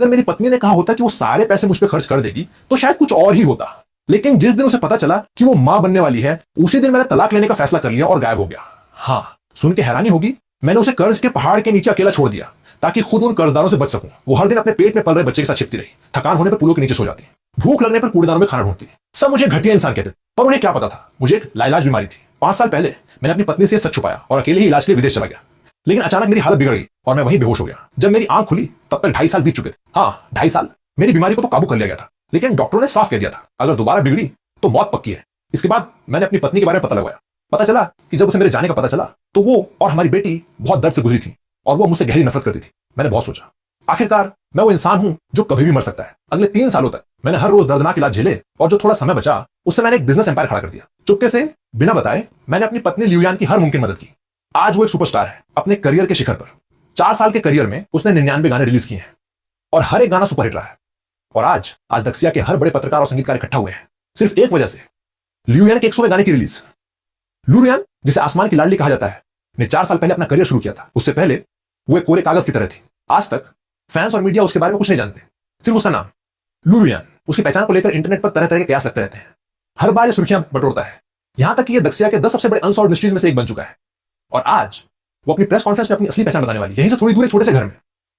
अगर मेरी पत्नी ने कहा होता कि वो सारे पैसे मुझ पर खर्च कर देगी तो शायद कुछ और ही होता। लेकिन जिस दिन उसे पता चला कि वो मां बनने वाली है, उसी दिन मैंने तलाक लेने का फैसला कर लिया और गायब हो गया। हाँ, सुन के हैरानी होगी, मैंने उसे कर्ज के पहाड़ के नीचे अकेला छोड़ दिया ताकि खुद उन कर्जदारों से बच सकूं। वो हर दिन अपने पेट में पल रहे बच्चे के साथ छिपती रही, थकान होने पर पुलों के नीचे सो जाती, भूख लगने पर कूड़ेदानों में खाना ढूंढती। सब मुझे घटिया इंसान कहते, पर उन्हें क्या पता था मुझे एक लाइलाज बीमारी थी। 5 साल पहले मैंने अपनी पत्नी से सच छुपाया और अकेले ही इलाज के लिए विदेश चला गया। लेकिन अचानक मेरी हालत बिगड़ गई और मैं वहीं बेहोश हो गया। जब मेरी आंख खुली तब तक 2.5 साल बीत चुके थे। हाँ, 2.5 साल। मेरी बीमारी को तो काबू कर लिया गया था, लेकिन डॉक्टरों ने साफ कह दिया था अगर दोबारा बिगड़ी तो मौत पक्की है। इसके बाद मैंने अपनी पत्नी के बारे में पता लगवाया। पता चला कि जब उसे मेरे जाने का पता चला तो वो और हमारी बेटी बहुत दर्द से गुजरी थी और वो मुझसे गहरी नफरत करती थी। मैंने बहुत सोचा, आखिरकार मैं वो इंसान हूं जो कभी भी मर सकता है। अगले 3 सालों तक मैंने हर रोज दर्दनाक इलाज झेले और जो थोड़ा समय बचा उससे मैंने एक बिजनेस एम्पायर खड़ा कर दिया। चुपके से बिना बताए मैंने अपनी पत्नी ल्यूयान की हर मुमकिन मदद की। आज वो एक सुपरस्टार है, अपने करियर के शिखर पर। 4 साल के करियर में उसने 99 गाने रिलीज किए हैं और हर एक गाना सुपरहिट रहा है। और आज दक्षिया के हर बड़े पत्रकार और संगीतकार इकट्ठा हुए हैं सिर्फ एक वजह से, ल्यूयान के 100वें गाने की रिलीज। ल्यूयान, जिसे आसमान की लाडली कहा जाता है, ने 4 साल पहले अपना करियर शुरू किया था। उससे पहले वो एक कोरे कागज की तरह थी। आज तक फैंस और मीडिया उसके बारे में कुछ नहीं जानते, सिर्फ उसका नाम ल्यूयान। उसकी पहचान को लेकर इंटरनेट पर तरह तरह के कयास लगते रहते हैं। हर बार ये सुर्खियां बटोरता है, यहां तक कि ये दक्षिया के 10 सबसे बड़े अनसॉल्व्ड मिस्ट्रीज में से एक बन चुका है। और आज वो अपनी प्रेस कॉन्फ्रेंस में अपनी असली पहचान बताने वाली है, यहीं से थोड़ी दूर एक छोटे से घर में।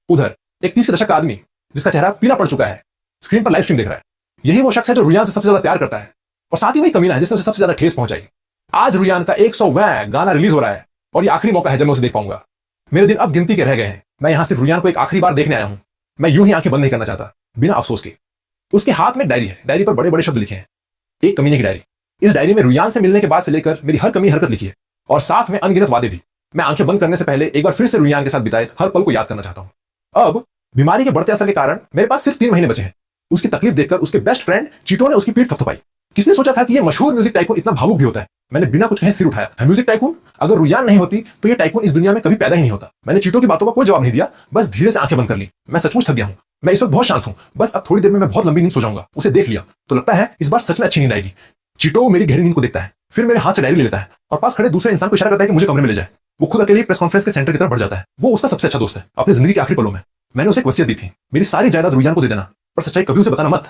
उधर एक 30 के दशक का आदमी जिसका चेहरा पीला पड़ चुका है स्क्रीन पर लाइव स्ट्रीम देख रहा है। यही वो शख्स है जो रुयान से सबसे ज्यादा प्यार करता है और साथ ही वही कमीना है जिसने उसे सबसे ज्यादा ठेस पहुंचाई। आज रुयान का 100वां गाना रिलीज हो रहा है और ये आखिरी मौका है जब मैं उसे देख पाऊंगा। मेरे दिन अब गिनती के रह गए हैं। मैं यहां सिर्फ रुयान को एक आखिरी बार देखने आया हूं। मैं यूं ही आंखें बंद नहीं करना चाहता, बिना अफसोस के। उसके हाथ में एक डायरी है, डायरी पर बड़े बड़े शब्द लिखे हैं, एक कमीने की डायरी। इस डायरी में रुयान से मिलने के बाद से लेकर मेरी हर कमी हरकत लिखी है और साथ में अनगिनत वादे भी। मैं आंखें बंद करने से पहले एक बार फिर से रुयान के साथ बिताए हर पल को याद करना चाहता हूं। अब बीमारी के बढ़ते असर के कारण मेरे पास सिर्फ 3 महीने बचे हैं। उसकी तकलीफ देखकर उसके बेस्ट फ्रेंड चीटो ने उसकी पीठ थपथपाई। किसने सोचा था कि ये मशहूर म्यूजिक टाइकून इतना भावुक भी होता है। मैंने बिना कुछ कहे सिर उठाया। Music tycoon? अगर रुयान नहीं होती तो ये टाइकून इस दुनिया में कभी पैदा ही नहीं होता। मैंने चीटो की बातों का कोई जवाब नहीं दिया, बस धीरे से आंखें बंद कर ली। मैं सचमुच थक गया हूं। मैं इस वक्त बहुत शांत हूं, बस अब थोड़ी देर में मैं बहुत लंबी नींद सो जाऊंगा। उसे देख लिया तो लगता है इस बार सच में अच्छी नींद आएगी। चीटो मेरी गहरी नींद को देखता है, फिर मेरे हाथ से डायरी ले लेता है और पास खड़े दूसरे इंसान को इशारा करता है कि मुझे कमरे में ले जाए। वो खुद अकेले प्रेस कॉन्फ्रेंस के सेंटर की तरफ बढ़ जाता है। वो उसका सबसे अच्छा दोस्त है अपनी जिंदगी के आखिरी पलों में। मैंने उसे एक वसीयत दी थी, मेरी सारी जायदाद रुयान को दे देना, पर सच्चाई कभी उसे बताना मत।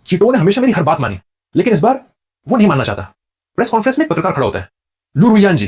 चीटो ने हमेशा मेरी हर बात मानी, लेकिन इस बार वो नहीं मानना चाहता। प्रेस कॉन्फ्रेंस में एक पत्रकार खड़ा होता है। लू रुयान जी,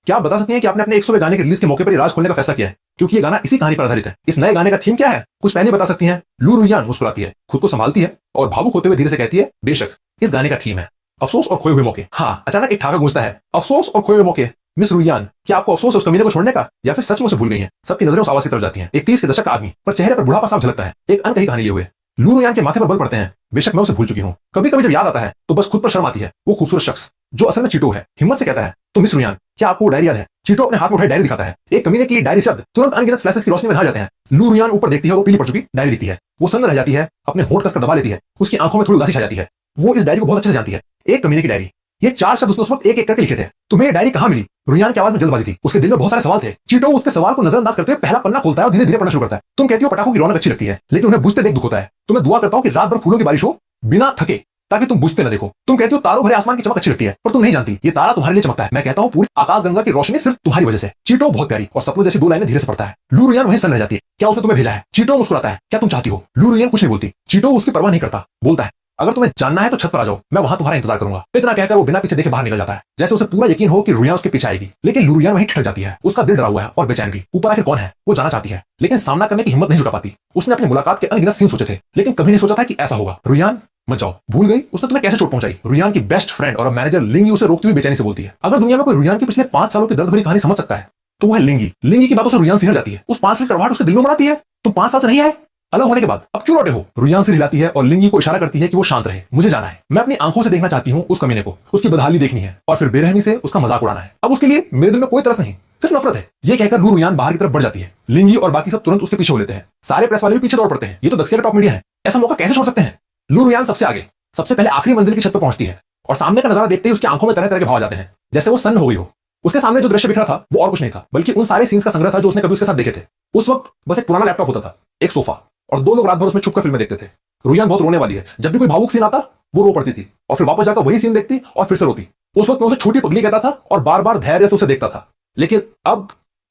क्या आप बता सकती हैं कि आपने अपने 100वें गाने के रिलीज के मौके पर राज खोलने का फैसला किया है, क्योंकि ये गाना इसी कहानी पर आधारित है। इस नए गाने का थीम क्या है, कुछ पहले बता सकती हैं? लू रुयान मुस्कुराती है, खुद को संभालती है और भावुक होते हुए धीरे से कहती है, बेशक इस गाने का थीम है अफसोस और खोए हुए मौके। हाँ, अचानक एक ठाका गूंजता है, अफसोस और खोए हुए मौके। मिस रुयान, क्या आपको अफसोस है उस कमीने को छोड़ने का, या फिर सच में उसे भूल गई हैं? सबकी नजरें उस आवाज की तरफ जाती हैं। एक 30 के दशक का आदमी, पर चेहरे पर बुढ़ापा साफ झलकता है, एक अनकही कहानी लिए हुए। लू रुयान के माथे पर बल पड़ते हैं। बेशक मैं उसे भूल चुकी हूं। कभी कभी जब याद आता है तो बस खुद पर शर्म आती है। वो खूबसूरत शख्स जो असल में चीटो है हिम्मत से कहता है, तो मिस रुयान, क्या आपको डायरी याद है? चीटो अपने हाथ में उठाई डायरी दिखाता है। एक कमीने की डायरी शब्द तुरंत अनगिनत फ्लैशेस की रोशनी में नहा जाते हैं। लू रुयान ऊपर देखती है और वो पीली पड़ चुकी डायरी दिखती है। वो सन्न रह जाती है, अपने होंठ कसकर दबा लेती है। उसकी आंखों में थोड़ी उदासी छा जाती है। वो इस डायरी को बहुत अच्छे से जानती है। एक कमीने की डायरी, ये 4 शब्द उसने उस वक्त एक एक करके लिखे थे। तुम्हें ये डायरी कहां मिली? रुयान की आवाज में जल्दबाजी थी, उसके दिल में बहुत सारे सवाल थे। चीटो उसके सवाल को नजरअंदाज करते हुए पहला पन्ना खोलता है और धीरे धीरे पढ़ना शुरू करता है। तुम कहती हो पटाखों की रौनक अच्छी लगती है, लेकिन उन्हें बुझते देख दुख होता है। तुम्हें दुआ करता हूं कि रात भर फूलों की बारिश हो बिना थके, ताकि तुम बुझते न देखो। तुम कहती हो तारों भरे आसमान की चमक अच्छी लगती है, पर तुम नहीं जानती ये तारा तुम्हारे लिए चमकता है। मैं कहता हूं पूरी आकाशगंगा की रोशनी सिर्फ तुम्हारी वजह से। चीटो बहुत प्यारी और सपनों जैसी 2 लाइनें धीरे से पढ़ता है। लू रुयान वहीं सन रह जाती है। क्या उसने तुम्हें भेजा है? चीटो मुस्कुराता है। क्या तुम चाहती हो? लू रुयान कुछ नहीं बोलती। चीटो उसकी परवाह नहीं करता, बोलता है, अगर तुम्हें जानना है तो छत पर आ जाओ, मैं वहां तुम्हारा इंतजार करूंगा। इतना कहकर वो बिना पीछे देखे बाहर निकल जाता है, जैसे उसे पूरा यकीन हो कि रुयान उसके पीछे आएगी। लेकिन लू रुयान वहीं ठिठक जाती है। उसका दिल डरा हुआ है और बेचैन भी। ऊपर आखिर कौन है वो जाना चाहती है, लेकिन सामना करने की हिम्मत नहीं जुटा पाती। उसने अपनी मुलाकात के अनगिनत सीन सोचे थे, लेकिन कभी नहीं सोचा था कि ऐसा होगा। रुयान मत जाओ, भूल गई उसने तुम्हें कैसे चोट पहुंचाई। रुयान की बेस्ट फ्रेंड और मैनेजर लिंगी उसे रोकती हुई बेचैनी से बोलती है। अगर दुनिया में कोई रुयान की पिछले 5 सालों की दर्द भरी कहानी समझ सकता है तो वो है लिंगी। लिंगी की बातों से रुयान सिहर जाती है। उस 5 साल की कड़वाहट उसके दिल में बनाती है। तुम 5 साल से नहीं आए, अलग होने के बाद अब क्यों लौटे हो? रुयान से हिलाती है और लिंगी को इशारा करती है कि वो शांत रहे। मुझे जाना है, मैं अपनी आंखों से देखना चाहती हूँ उस कमीने को, उसकी बदहाली देखनी है और फिर बेरहमी से उसका मजाक उड़ाना है। अब उसके लिए मेरे दिल में कोई तरस नहीं, सिर्फ नफरत है। ये कहकर लू रुयान बाहर की तरफ बढ़ जाती है। लिंगी और बाकी सब तुरंत उसके पीछे हो लेते हैं। सारे प्रेस वाले भी पीछे दौड़ पड़ते हैं। ये तो दक्षिण का टॉप मीडिया है, ऐसा मौका कैसे छोड़ सकते हैं? लू रुयान सबसे आगे, सबसे पहले आखिरी मंजिल की छत पर पहुंचती है और सामने का नजारा देखते ही उसकी आंखों में तरह तरह के भाव आ जाते हैं, जैसे वो सन्न हो गई हो। उसके सामने जो दृश्य बिखरा था वो और कुछ नहीं था, बल्कि उन सारे सीन्स का संग्रह था जो उसने कभी उसके साथ देखे थे। उस वक्त बस एक पुराना लैपटॉप होता था, एक सोफा और 2 लोग रात भर उसमें छुपकर फिल्में देखते थे। रुयान बहुत रोने वाली है। जब भी कोई भावुक सीन आता वो रो पड़ती थी और फिर वापस जाकर वही सीन देखती और फिर से रोती। उस वक्त मैं उसे छोटी पगली कहता था और बार बार धैर्य से उसे देखता था, लेकिन अब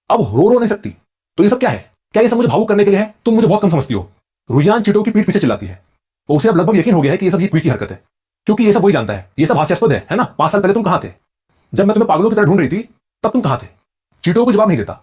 रो नहीं सकती। तो ये सब क्या है? क्या ये सब मुझे भावुक करने के लिए है? तुम मुझे बहुत कम समझती हो। रुयान चीटो की पीठ पीछे चिल्लाती है। तो उसे अब लगभग यकीन हो गया है कि ये सब ये क्विक की हरकत है, क्योंकि ये सब वही जानता है, ये सब हास्यास्पद है ना। 5 साल पहले तुम कहां थे जब मैं तुम्हें पागलों की तरह ढूंढ रही थी, तब तुम कहां थे। चीटो को जवाब नहीं देता।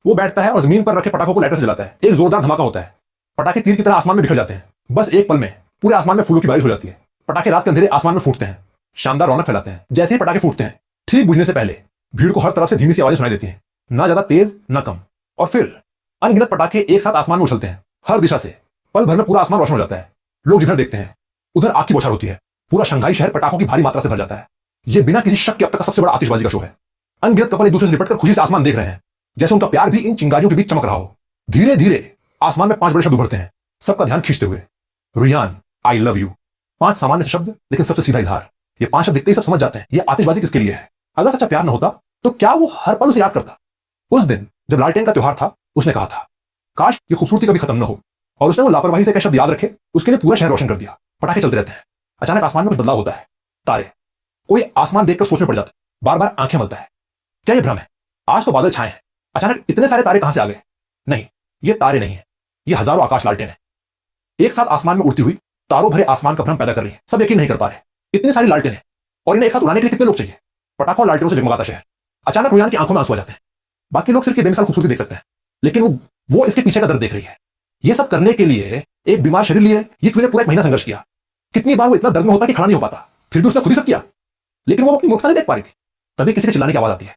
वो बैठता है और जमीन पर रखे पटाखों को लाइटर से जलाता है। एक जोरदार धमाका होता है। पटाखे तीर की तरह आसमान में बिखर जाते हैं। बस एक पल में पूरे आसमान में फूलों की बारिश हो जाती है। पटाखे रात के अंधेरे आसमान में फूटते हैं, शानदार रौनक फैलाते हैं। जैसे ही पटाखे फूटते हैं, ठीक बुझने से पहले भीड़ को हर तरफ से धीमी सी आवाजें सुनाई देती हैं, ना ज्यादा तेज ना कम। और फिर अनगिनत पटाखे एक साथ आसमान में उछलते हैं, हर दिशा से। पल भर में पूरा आसमान रोशन हो जाता है। लोग जिधर देखते हैं उधर आग की बौछार होती है। पूरा शंघाई शहर पटाखों की भारी मात्रा से भर जाता है। यह बिना किसी शक के अब तक का सबसे बड़ा आतिशबाजी का शो है। अनगिनत कपल एक दूसरे से लिपटकर खुशी से आसमान देख रहे हैं, जैसे उनका प्यार भी इन चिंगारियों के बीच चमक रहा हो। धीरे धीरे आसमान में 5 बड़े शब्द उभरते हैं, सबका ध्यान खींचते हुए। रुयान, आई लव यू। 5 सामान्य शब्द, लेकिन सबसे सीधा इजहार। ये 5 शब्द दिखते ही सब समझ जाते हैं ये आतिशबाजी किसके लिए है। अगर सच्चा प्यार न होता तो क्या वो हर पल उसे याद करता। उस दिन जब लालटेन का त्योहार था, उसने कहा था काश ये खूबसूरती कभी खत्म न हो। और उसने वो लापरवाही से क्या शब्द याद रखे, उसके लिए पूरा शहर रोशन कर दिया। पटाखे चलते रहते हैं। अचानक आसमान में कुछ बदलाव होता है। तारे। कोई आसमान देखकर सोच में पड़ जाता है, बार बार आंखें मलता है। क्या ये भ्रम है? आज तो बादल छाए हैं, अचानक इतने सारे तारे कहां से आ गए? नहीं, ये तारे नहीं है, ये हजारों आकाश लालटेन है, एक साथ आसमान में उड़ती हुई तारों भरे आसमान का भ्रम पैदा कर रही है। सब यकीन नहीं कर पा रहे, इतनी सारी लालटेन है और इन्हें एक साथ उड़ाने के लिए कितने लोग चाहिए। पटाखों और लालटेनों से जगमगाता शहर। अचानक रुयान की आंखों में आंसू आ जाते हैं। बाकी लोग सिर्फ ये बेमिसाल खूबसूरती देख सकते हैं, लेकिन वो इसके पीछे का दर्द देख रही है। ये सब करने के लिए एक बीमार शरीर लिए ये क्यों ने पूरा 1 महीना संघर्ष किया। कितनी बार वो इतना दर्द में होता कि खड़ा नहीं हो पाता, फिर भी उसने खुद ही सब किया, लेकिन वो अपनी मूर्खता नहीं देख पा रही थी। तभी किसी के चिल्लाने की आवाज आती है।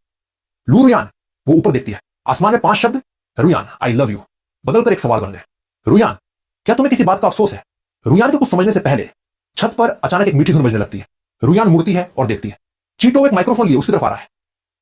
लू रुयान। वो ऊपर देखती है, आसमान में 5 शब्द, रुयान, आई लव यू, बदलकर एक सवाल बन गए। रुयान, क्या तुम्हें किसी बात का अफसोस है? रुयान को कुछ समझने से पहले छत पर अचानक एक मीठी धुन बजने लगती है। रुयान मुड़ती है और देखती है चीटो एक माइक्रोफोन लिए उसकी तरफ आ रहा है।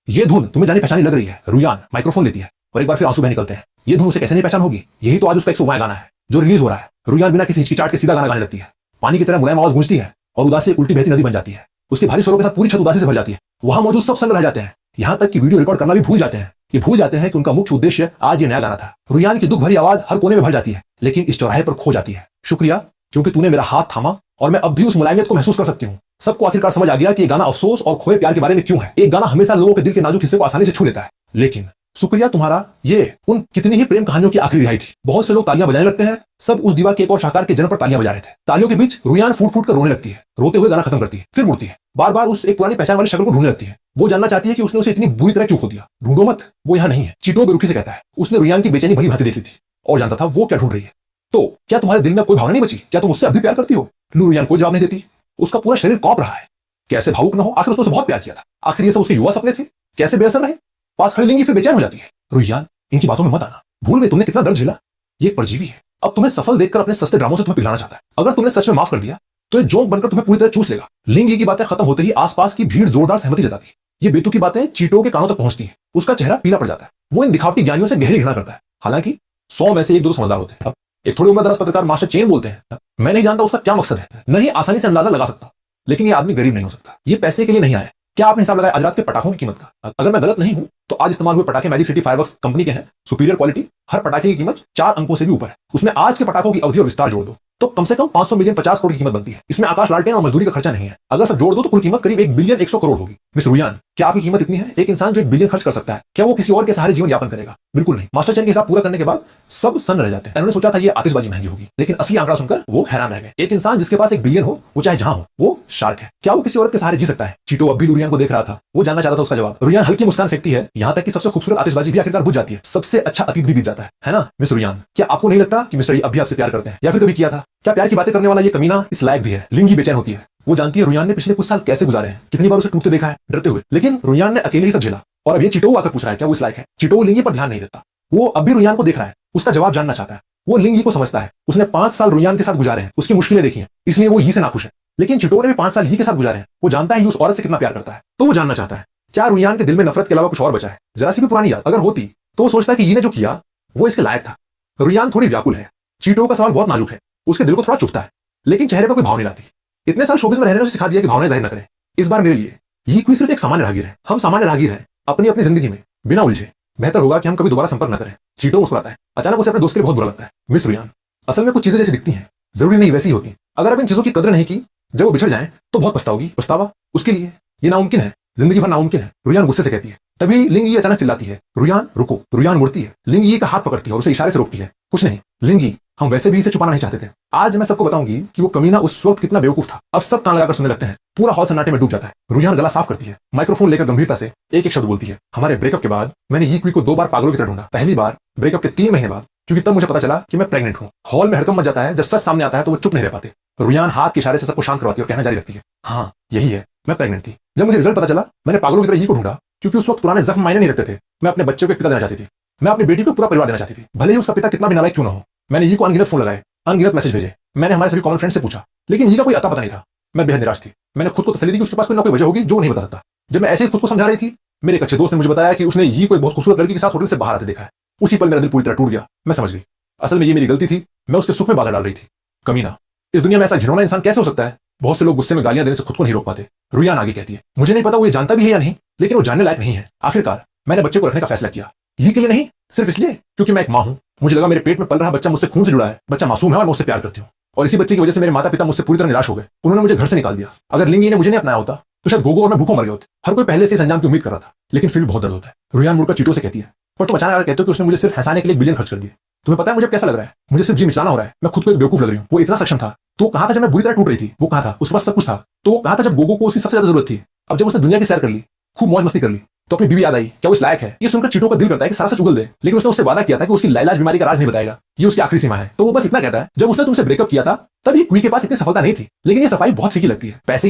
यह धुन तुम्हें जानी पहचानी लग रही है। रुयान माइक्रोफोन लेती है और एक बार फिर आंसू बह निकलते हैं। यह धुन उसे कैसे नहीं पहचान होगी? यही तो आज उसका 109वां गाना है जो रिलीज हो रहा है। रुयान बिना किसी हिचकिचाहट के सीधा गाना गाने लगती है। पानी की तरह मुलायम आवाज गूंजती है और उदासी एक उल्टी बहती नदी बन जाती है। उसके भारी स्वरों के साथ पूरी छत उदासी से भर जाती है। वहां मौजूद सब संग रह जाते हैं, यहां तक कि वीडियो रिकॉर्ड करना भी भूल जाते हैं। ये भूल जाते हैं कि उनका मुख्य उद्देश्य आज ये नया गाना था। रुयान की दुख भरी आवाज हर कोने में भर जाती है, लेकिन इस चौराहे पर खो जाती है। शुक्रिया, क्योंकि तूने मेरा हाथ थामा और मैं अब भी उस मुलायमियत को महसूस कर सकती हूँ। सबको आखिरकार समझ आ गया कि ये गाना अफसोस और खोए प्यार के बारे में क्यों है। एक गाना हमेशा लोगों के दिल के नाजुक हिस्से को आसानी से छू लेता है, लेकिन शुक्रिया तुम्हारा, ये उन कितनी ही प्रेम कहानियों की आखिरी रिहाई थी। बहुत से लोग तालियां बजाने लगते हैं। सब उस दीवा के एक और शाहकार के जन्म पर तालियां बजा रहे थे। तालियों के बीच रुयान फूट फूट कर रोने लगती है। रोते हुए गाना खत्म करती है, फिर मुड़ती है, बार बार उस एक पुरानी पहचान वाली शक्ल को ढूंढने लगती है। वो जानना चाहती है कि उसने उसे इतनी बुरी तरह क्यों खो दिया। ढूंढो मत, वो यहाँ नहीं है, चीटो बेरुखी से कहता है। उसने रुयान की बेचैनी भरी भांति देख ली थी और जानता था वो क्या ढूंढ रही है। तो क्या तुम्हारे दिल में कोई भावना नहीं बची? क्या तुम उससे अब भी प्यार करती हो? लू रुयान कोई जवाब नहीं देती। उसका पूरा शरीर कौंप रहा है। कैसे भावुक न हो, आखिर उसने उसे बहुत प्यार किया था। आखिर ये सब उसके युवा सपने थे, कैसे बेअसर रहे। पास खड़ी लेंगी फिर बेचैन हो जाती है। रुयान, इनकी बातों में मत आना। भूल गई तुमने कितना दर्द झेला। ये एक परजीवी है, अब तुम्हें सफल देखकर अपने सस्ते ड्रामों से तुम्हें पिघलाना चाहता है। अगर तुमने सच में माफ कर दिया तो ये जोक बनकर तुम्हें पूरी तरह चूस लेगा। लिंगी की बातें खत्म होते ही आसपास की भीड़ जोरदार सहमति जताती है। ये बेतुकी बातें चीटो के कानों तक पहुंचती हैं। उसका चेहरा पीला पड़ जाता है। वो इन दिखावटी ज्ञानियों से गहरी घृणा करता है। हालांकि 100 में से 1-2 समझदार होते हैं। अब एक थोड़ी उम्रदराज पत्रकार मास्टर चेन बोलते हैं, मैं नहीं जानता उसका क्या मकसद है, नहीं आसानी से अंदाजा लगा सकता, लेकिन ये आदमी गरीब नहीं हो सकता। ये पैसे के लिए नहीं आया। क्या आपने हिसाब लगाया आज रात के पटाखों की कीमत का? अगर मैं गलत नहीं हूं तो आज इस्तेमाल हुए पटाखे मैजिक सिटी फायरवर्क्स कंपनी के हैं, सुपीरियर क्वालिटी। हर पटाखे की कीमत 4 अंकों से भी ऊपर है। उसमें आज के पटाखों की अवधि और विस्तार जोड़ दो तो कम से कम 500 मिलियन 50 करोड़ की कीमत बनती है। इसमें आकाश लालटेन और मजदूरी का खर्चा नहीं है। अगर सब जोड़ दो तो कुल कीमत करीब 1 बिलियन 100 करोड़ होगी। मिस रुयान, क्या आपकी कीमत इतनी है? एक इंसान जो 1 बिलियन खर्च कर सकता है, क्या वो किसी और के सहारे जीवन यापन करेगा? बिल्कुल नहीं। मास्टर चैन के हिसाब पूरा करने के बाद सब सन्न रह जाते हैं। उन्होंने सोचा था ये आतिशबाजी महंगी होगी, लेकिन असली आंकड़ा सुनकर वो हैरान रह गए। एक इंसान जिसके पास 1 बिलियन हो, वो चाहे जहां हो, वो शार्क है। क्या वो किसी और के सहारे जी सकता है? चीटो अब भी रुयान को देख रहा था। वो जानना चाहता था उसका जवाब। रुयान हल्की मुस्कान फेंकती है, यहाँ तक कि सबसे खूबसूरत आतिशबाजी भी आखिरकार बुझ जाती है। सबसे अच्छा अतीत भी बीत जाता है ना मिस रुयान? क्या आपको नहीं लगता कि मिस्टर ई अब भी आपसे प्यार करते हैं, या फिर कभी किया था? क्या प्यार की बातें करने वाला ये कमीना इस लायक भी है? लिंगी बेचैन होती है। वो जानती है रुयान ने पिछले कुछ साल कैसे गुजारे हैं, कितनी बार उसे टूटते देखा है डरते हुए, लेकिन रुयान ने अकेले ही सब झेला। और अब ये चीटो आकर पूछ रहा है क्या वो इस लायक है। चीटो लिंगी पर ध्यान नहीं देता। वो अब भी रुयान को देख रहा है, उसका जवाब जानना चाहता है। वो लिंगी को समझता है। उसने 5 साल रुयान के साथ गुजारे हैं, उसकी मुश्किलें देखी हैं, इसलिए वो ही से नाखुश है। लेकिन चिटो ने भी 5 साल ही के साथ गुजारे हैं। वो जानता है उस औरत से कितना प्यार करता है, तो वो जानना चाहता है क्या रुयान के दिल में नफरत के अलावा कुछ और बचा है। जरा सी भी पुरानी याद अगर होती तो वो सोचता है कि ये ने जो किया वो इसके लायक था। रुयान थोड़ी व्याकुल है। चीटो का सवाल बहुत नाजुक है, उसके दिल को थोड़ा चुभता है, लेकिन चेहरे पर कोई भाव नहीं लाती। इतने साल शोबिस में रहने ने सिखा दिया कि भावनाएं जाहिर न करें। इस बार मेरे लिए ये कोई सिर्फ एक सामान्य राहगीर है। हम सामान्य राहगीर हैं अपनी अपनी जिंदगी में बिना उलझे। बेहतर होगा कि हम कभी दोबारा संपर्क न करें। चीटो मुस्कुराता है। अचानक उसे अपने दोस्त के लिए बहुत बुरा लगता है। मिस रुयान, असल में कुछ चीजें जैसी दिखती हैं जरूरी नहीं वैसी होती। अगर अब इन चीजों की कदर नहीं की, जब वो बिछड़ जाए तो बहुत पछताओगी। पछतावा उसके लिए ये नामुमकिन है, जिंदगी भर नामुमकिन है। रुयान गुस्से से कहती है। तभी लिंगी अचानक चिल्लाती है, रुयान रुको। रुयान मुड़ती है, लिंगी का हाथ पकड़ती है और उसे इशारे से रोकती है। कुछ नहीं। लिंगी हम वैसे भी इसे छुपाना नहीं चाहते थे। आज मैं सबको बताऊंगी कि वो कमीना उस वक्त कितना बेवकूफ था। अब सब कान लगाकर सुनने लगते हैं। पूरा हॉल सन्नाटे में डूब जाता है। रुहियान गला साफ करती है, माइक्रोफोन लेकर गंभीरता से एक एक शब्द बोलती है। हमारे ब्रेकअप के बाद मैंने यी क्वी को 2 बार पागलों की तरह ढूंढा। पहली बार ब्रेकअप के 3 महीने बाद, क्योंकि तब मुझे पता चला कि मैं प्रेग्नेंट हूँ। हॉल में हड़कंप मच जाता है। जब सच सामने आता है तो वो चुप नहीं रह पाते। रुहियान हाथ के इशारे से सबको शांत करवाती है और कहना जारी रखती है, हाँ यही है, मैं प्रेग्नेंट थी। जब मुझे रिजल्ट पता चला, मैंने पागलों की तरह यी को ढूंढा, क्योंकि उस वक्त पुराने जख्म मायने नहीं रखते थे। मैं अपने बच्चे को एक पिता देना चाहती थी। मैं अपनी बेटी को पूरा परिवार देना चाहती थी, भले ही उसका पिता कितना भी नालायक क्यों ना हो। मैंने यी को अनगिनत फोन लगाए, अनगिनत मैसेज भेजे। मैंने हमारे सभी कॉमन फ्रेंड से पूछा, लेकिन यी का कोई अता पता नहीं था। मैं बेहद निराश थी। मैंने खुद को तसल्ली दी कि उसके पास कोई ना कोई वजह होगी जो वो नहीं बता सकता। जब मैं ऐसे ही खुद को समझा रही थी, मेरे एक अच्छे दोस्त ने मुझे बताया कि उसने यी को एक बहुत खूबसूरत लड़की के साथ होटल से बाहर आते देखा है। उसी पल मेरा दिल पूरी तरह टूट गया। मैं समझ गई, असल में ये मेरी गलती थी। मैं उसके सुख में बाधा डाल रही थी। कमीना, इस दुनिया में ऐसा घिनौना इंसान कैसे हो सकता है। बहुत से लोग गुस्से में गालियां देने से खुद को नहीं रोक पाते। रुहियान आगे कहती है, मुझे नहीं पता वो ये जानता भी है या नहीं, लेकिन वो जानने लायक नहीं है। आखिरकार मैंने बच्चे को रखने का फैसला किया, यी के लिए नहीं, सिर्फ इसलिए क्योंकि मैं एक मां हूं। मुझे लगा मेरे पेट में पल रहा बच्चा मुझसे खून से जुड़ा है, बच्चा मासूम है और मैं उससे प्यार करती हूँ। और इसी बच्चे की वजह से मेरे माता पिता मुझसे पूरी तरह निराश हो गए। उन्होंने मुझे घर से निकाल दिया। अगर लिंगी ने मुझे नहीं अपनाया होता तो शायद गोगो और मैं भूखों मर गए होते। हर कोई पहले से इस अंजाम की उम्मीद कर रहा था, लेकिन फिर भी बहुत दर्द होता है। रुहियान मुड़कर चीटो से कहती है, पर तुम अचानक कहते हो कि उसने मुझे सिर्फ हंसाने के लिए 1 बिलियन खर्च कर दिए। तुम्हें पता है मुझे कैसा लग रहा है? मुझे सिर्फ जी मिचलाना हो रहा है। मैं खुद को एक बेवकूफ लग रही हूँ। वो इतना सक्षम था तो वो कहाँ था जब मैं बुरी तरह टूट रही थी? वो कहाँ था? उसके पास सब कुछ था तो वो कहाँ था जब गोगो को उसकी सबसे ज्यादा जरूरत थी? अब जब उसने दुनिया की सैर कर ली, खूब मौज मस्ती कर ली, तो अपनी बीवी याद आई। क्या वो इस लायक है? ये सुनकर चीटो का दिल करता है कि सारा सच उगल दे, लेकिन उसने उससे वादा किया था कि उसकी लाइलाज बीमारी का राज नहीं बताएगा। ये उसकी आखिरी सीमा है। तो वो बस इतना कहता है, जब उसने तुमसे ब्रेकअप किया था तब ये क्वी के पास इतनी सफलता नहीं थी, लेकिन ये सफाई बहुत फीकी लगती है। पैसे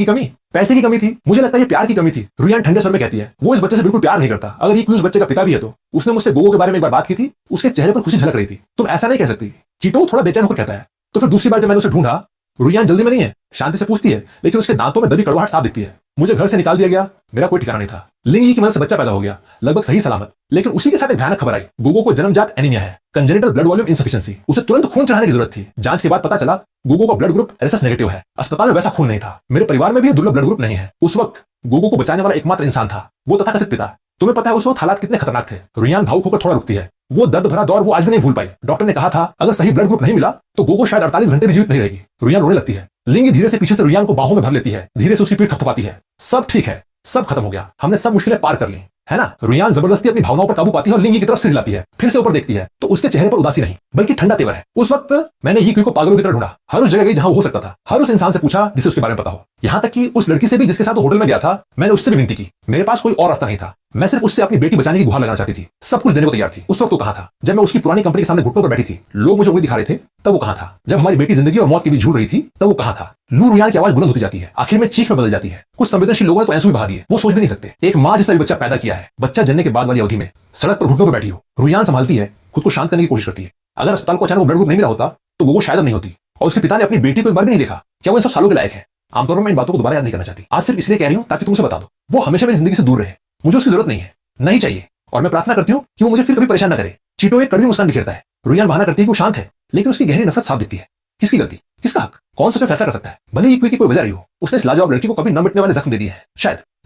की कमी थी। मुझे लगता है ये प्यार की कमी थी। रुहियान ठंडे स्वर में कहती है, वो इस बच्चे से बिल्कुल प्यार नहीं करता। अगर ये क्वी उस बच्चे का पिता भी है तो उसने मुझसे गोगो के बारे में एक बार बात की थी, उसके चेहरे पर खुशी झलक रही थी। तुम ऐसा नहीं कह सकती। चीटो थोड़ा बेचैन होकर कहता है। तो फिर दूसरी बार जब मैंने उसे ढूंढा, रुहियान जल्दी में नहीं है, शांति से पूछती है, लेकिन उसके दांतों में दबी कड़वाहट साफ दिखती है। मुझे घर से निकाल दिया गया, मेरा कोई ठिकाना नहीं था। लिंगी की मदद से बच्चा पैदा हो गया, लगभग सही सलामत। लेकिन उसी के साथ एक भयानक खबर आई। गोगो को जन्मजात एनीमिया है, कंजेनिटल ब्लड वॉल्यूम इनसफिशिएंसी। उसे तुरंत खून चढ़ाने की जरूरत थी। जांच के बाद पता चला गोगो का ब्लड ग्रुप एसएस नेगेटिव है। अस्पताल में वैसा खून नहीं था। मेरे परिवार में भी दुर्लभ ब्लड ग्रुप नहीं है। उस वक्त गोगो को बचाने वाला एकमात्र इंसान था वो तथाकथित पिता। तुम्हें पता है उस वक्त हालात कितने खतरनाक थे। रुहियान भावुक होकर थोड़ा रुकती है। वो दर्द भरा दौर वो आज भी नहीं भूल पाई। डॉक्टर ने कहा था अगर सही ब्लड ग्रुप नहीं मिला तो गोगो शायद 48 घंटे भी जीवित नहीं रहेगी। रुहियान रोने लगती है। लिंगी धीरे से पीछे से रुहियान को बाहों में भर लेती है, धीरे से उसकी पीठ थपथपाती है। सब ठीक है, सब खत्म हो गया, हमने सब मुश्किलें पार कर ली, है ना? रुहियान जबरदस्ती अपनी भावनाओं पर काबू पाती है और लिंगी की तरफ से हिलाती है। फिर से ऊपर देखती है तो उसके चेहरे पर उदासी नहीं बल्कि ठंडा तेवर है। उस वक्त मैंने यी क्वी को पागलों की तरह ढूंढा। हर उस जगह गई जहां वो हो सकता था। हर उस इंसान से पूछा जिसे उसके बारे में पता हो। यहां तक कि उस लड़की से भी जिसके साथ वो होटल में गया था, मैंने उससे भी विनती की। मेरे पास कोई और रास्ता नहीं था। मैं सिर्फ उससे अपनी बेटी बचाने की गुहार लगाना चाहती थी। सब कुछ देने को तैयार थी। उस वक्त वो कहां था? जब मैं उसकी पुरानी कंपनी के सामने घुटनों पर बैठी थी, लोग मुझे उंगली दिखा रहे थे, तब वो कहां था? जब हमारी बेटी जिंदगी और मौत के बीच झूल रही थी, तब वो कहां था? लू रुहियान की आवाज बुलंद होती जाती है, आखिर में चीख में बदल जाती है। कुछ संवेदनशील लोगों ने तो आंसू भी बहा दिए। वो सोच भी नहीं सकते, एक मां जिसने बच्चा पैदा किया है, बच्चा जनने के बाद वाली अवधि में सड़क पर घुटनों पर बैठी हो। रुहियान संभालती है, खुद को शांत करने की कोशिश करती है। अगर अस्पताल को अचानक ब्लड ग्रुप नहीं मिला होता तो वो शायद नहीं होती। और उसके पिता ने अपनी बेटी को एक बार भी नहीं देखा। क्या वो इन सब सालों के लायक है? आमतौर पर मैं इन बातों को दोबारा याद नहीं करना चाहती। आज सिर्फ इसलिए कह रही हूं ताकि तुमसे बता दो, वो हमेशा मेरी जिंदगी से दूर रहे। मुझे उसकी जरूरत नहीं है, नहीं चाहिए। और मैं प्रार्थना करती हूँ कि वो मुझे फिर कभी परेशान न करे। चीटो एक कड़वी मुस्कान बिखेरता है। रुहियान बहाना करती है कि वो शांत है, लेकिन उसकी गहरी नफरत साफ दिखती है। किसकी गलती? किसका हक? कौन सच में फैसला कर सकता है? भले ही कोई वजह रही हो, उसने इस लाजवाब लड़की को कभी न मिटने वाले जख्म दे दिए हैं।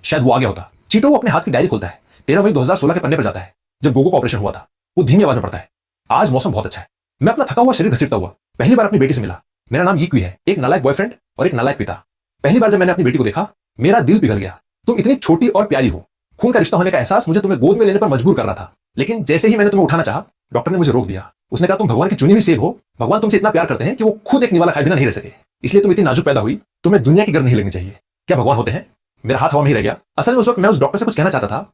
शायद वो आगे होता। चीटो अपने हाथ की डायरी खोलता है। 13 मई 2016 के पन्ने पर जाता है, जब गोगो का ऑपरेशन हुआ था। वो धीमी आवाज में पढ़ता है, आज मौसम बहुत अच्छा है। मैं अपना थका हुआ शरीर घसीटता हुआ पहली बार अपनी बेटी से मिला। मेरा नाम यी क्वी है, एक नालायक बॉयफ्रेंड और एक नालायक पिता। पहली बार जब मैंने अपनी बेटी को देखा, मेरा दिल पिघल गया। तुम इतनी छोटी और प्यारी हो। खून का रिश्ता होने का एहसास मुझे तुम्हें गोद में लेने पर मजबूर कर रहा था, लेकिन जैसे ही मैंने तुम्हें उठाना चाहा, डॉक्टर ने मुझे रोक दिया। उसने कहा तुम भगवान की चुनी हुई सेब हो। भगवान तुमसे इतना प्यार करते हैं कि वो खुद एक निवाला खाए बिना नहीं रह सके, इसलिए तुम इतनी नाजुक पैदा हुई। तुम्हें दुनिया की गर्द नहीं लगनी चाहिए। क्या भगवान होते हैं? मेरा हाथ हवा में ही रह गया। असल में उस वक्त मैं उस डॉक्टर से कुछ कहना चाहता था।